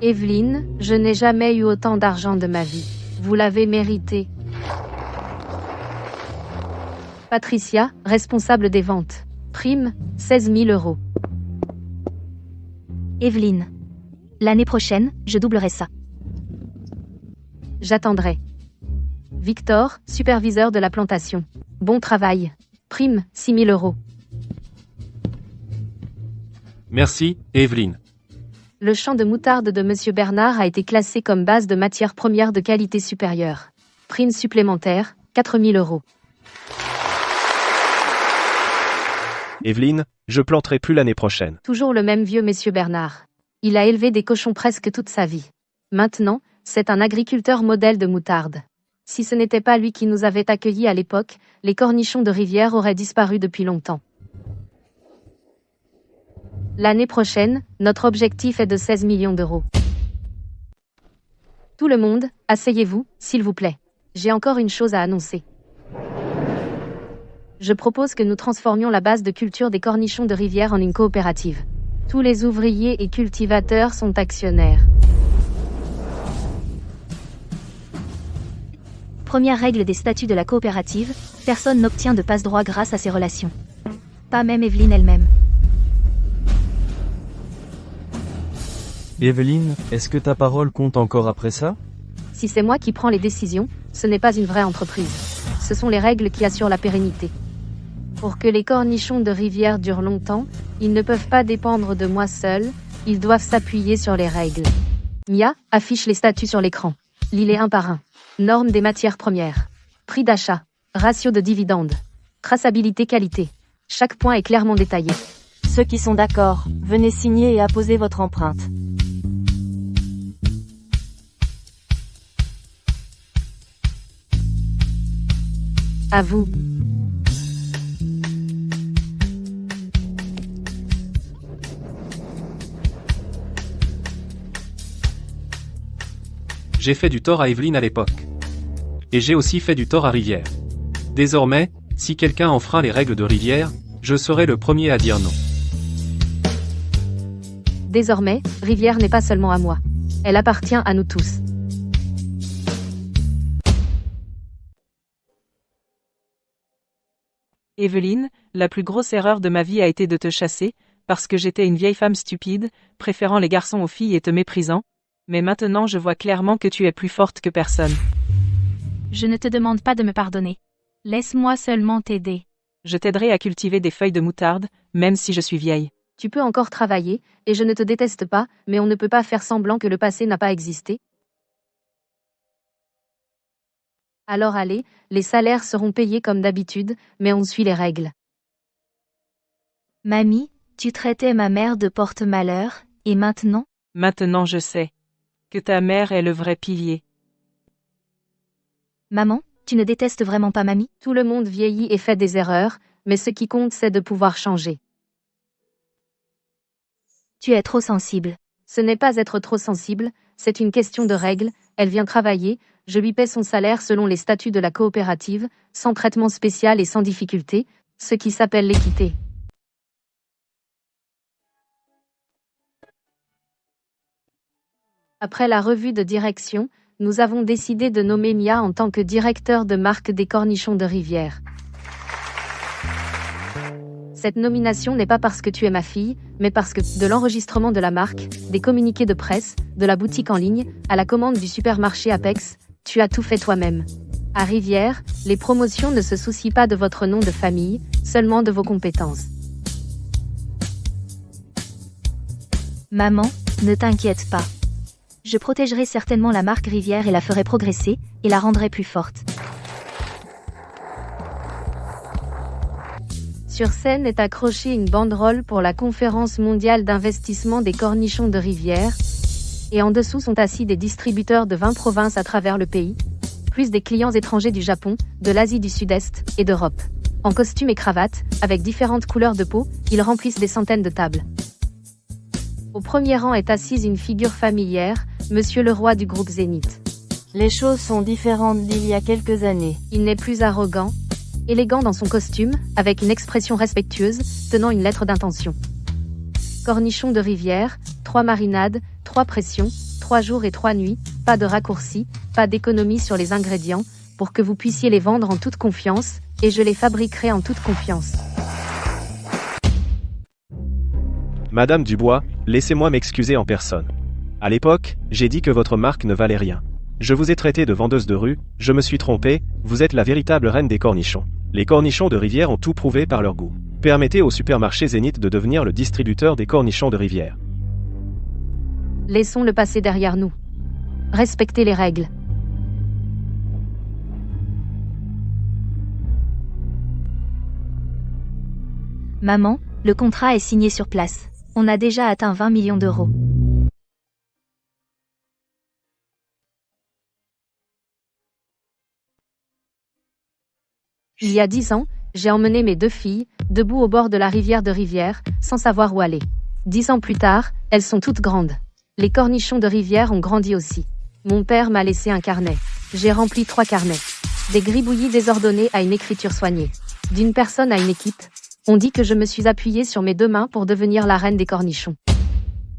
Evelyne, je n'ai jamais eu autant d'argent de ma vie. Vous l'avez mérité. Patricia, responsable des ventes. Prime, 16 000 euros. Evelyne. L'année prochaine, je doublerai ça. J'attendrai. Victor, superviseur de la plantation. Bon travail. Prime, 6 000 euros. Merci, Evelyne. Le champ de moutarde de Monsieur Bernard a été classé comme base de matière première de qualité supérieure. Prime supplémentaire, 4 000 euros. Evelyne, je planterai plus l'année prochaine. Toujours le même vieux Monsieur Bernard. Il a élevé des cochons presque toute sa vie. Maintenant, c'est un agriculteur modèle de moutarde. Si ce n'était pas lui qui nous avait accueillis à l'époque, les cornichons de rivière auraient disparu depuis longtemps. L'année prochaine, notre objectif est de 16 millions d'euros. Tout le monde, asseyez-vous, s'il vous plaît. J'ai encore une chose à annoncer. Je propose que nous transformions la base de culture des cornichons de rivière en une coopérative. Tous les ouvriers et cultivateurs sont actionnaires. Première règle des statuts de la coopérative, personne n'obtient de passe-droit grâce à ces relations. Pas même Evelyne elle-même. Evelyne, est-ce que ta parole compte encore après ça? Si c'est moi qui prends les décisions, ce n'est pas une vraie entreprise. Ce sont les règles qui assurent la pérennité. Pour que les cornichons de rivière durent longtemps, ils ne peuvent pas dépendre de moi seul, ils doivent s'appuyer sur les règles. Mia, affiche les statuts sur l'écran. Lis-les un par un. Normes des matières premières. Prix d'achat. Ratio de dividendes. Traçabilité qualité. Chaque point est clairement détaillé. Ceux qui sont d'accord, venez signer et apposer votre empreinte. À vous. J'ai fait du tort à Evelyne à l'époque. Et j'ai aussi fait du tort à Rivière. Désormais, si quelqu'un enfreint les règles de Rivière, je serai le premier à dire non. Désormais, Rivière n'est pas seulement à moi. Elle appartient à nous tous. Evelyne, la plus grosse erreur de ma vie a été de te chasser, parce que j'étais une vieille femme stupide, préférant les garçons aux filles et te méprisant. Mais maintenant je vois clairement que tu es plus forte que personne. Je ne te demande pas de me pardonner. Laisse-moi seulement t'aider. Je t'aiderai à cultiver des feuilles de moutarde, même si je suis vieille. Tu peux encore travailler, et je ne te déteste pas, mais on ne peut pas faire semblant que le passé n'a pas existé. Alors allez, les salaires seront payés comme d'habitude, mais on suit les règles. Mamie, tu traitais ma mère de porte-malheur, et maintenant? Maintenant je sais que ta mère est le vrai pilier. Maman, tu ne détestes vraiment pas mamie? Tout le monde vieillit et fait des erreurs, mais ce qui compte c'est de pouvoir changer. Tu es trop sensible. Ce n'est pas être trop sensible, c'est une question de règles. Elle vient travailler, je lui paie son salaire selon les statuts de la coopérative, sans traitement spécial et sans difficulté, ce qui s'appelle l'équité. Après la revue de direction, nous avons décidé de nommer Mia en tant que directeur de marque des cornichons de rivière. Cette nomination n'est pas parce que tu es ma fille, mais parce que, de l'enregistrement de la marque, des communiqués de presse, de la boutique en ligne, à la commande du supermarché Apex, tu as tout fait toi-même. À Rivière, les promotions ne se soucient pas de votre nom de famille, seulement de vos compétences. Maman, ne t'inquiète pas. Je protégerai certainement la marque Rivière et la ferai progresser, et la rendrai plus forte. Sur scène est accrochée une banderole pour la conférence mondiale d'investissement des cornichons de rivière, et en dessous sont assis des distributeurs de 20 provinces à travers le pays, plus des clients étrangers du Japon, de l'Asie du Sud-Est et d'Europe. En costume et cravate, avec différentes couleurs de peau, ils remplissent des centaines de tables. Au premier rang est assise une figure familière, Monsieur le roi du groupe Zénith. Les choses sont différentes d'il y a quelques années. Il n'est plus arrogant, élégant dans son costume, avec une expression respectueuse, tenant une lettre d'intention. Cornichons de rivière, 3 marinades, 3 pressions, 3 jours et 3 nuits, pas de raccourcis, pas d'économie sur les ingrédients, pour que vous puissiez les vendre en toute confiance, et je les fabriquerai en toute confiance. Madame Dubois, laissez-moi m'excuser en personne. À l'époque, j'ai dit que votre marque ne valait rien. Je vous ai traité de vendeuse de rue, je me suis trompé, vous êtes la véritable reine des cornichons. Les cornichons de rivière ont tout prouvé par leur goût. Permettez au supermarché Zénith de devenir le distributeur des cornichons de rivière. Laissons le passé derrière nous. Respectez les règles. Maman, le contrat est signé sur place. On a déjà atteint 20 millions d'euros. Il y a 10 ans, j'ai emmené mes 2 filles, debout au bord de la rivière de Rivière, sans savoir où aller. 10 ans plus tard, elles sont toutes grandes. Les cornichons de Rivière ont grandi aussi. Mon père m'a laissé un carnet. J'ai rempli 3 carnets. Des gribouillis désordonnés à une écriture soignée. D'une personne à une équipe, on dit que je me suis appuyée sur mes 2 mains pour devenir la reine des cornichons.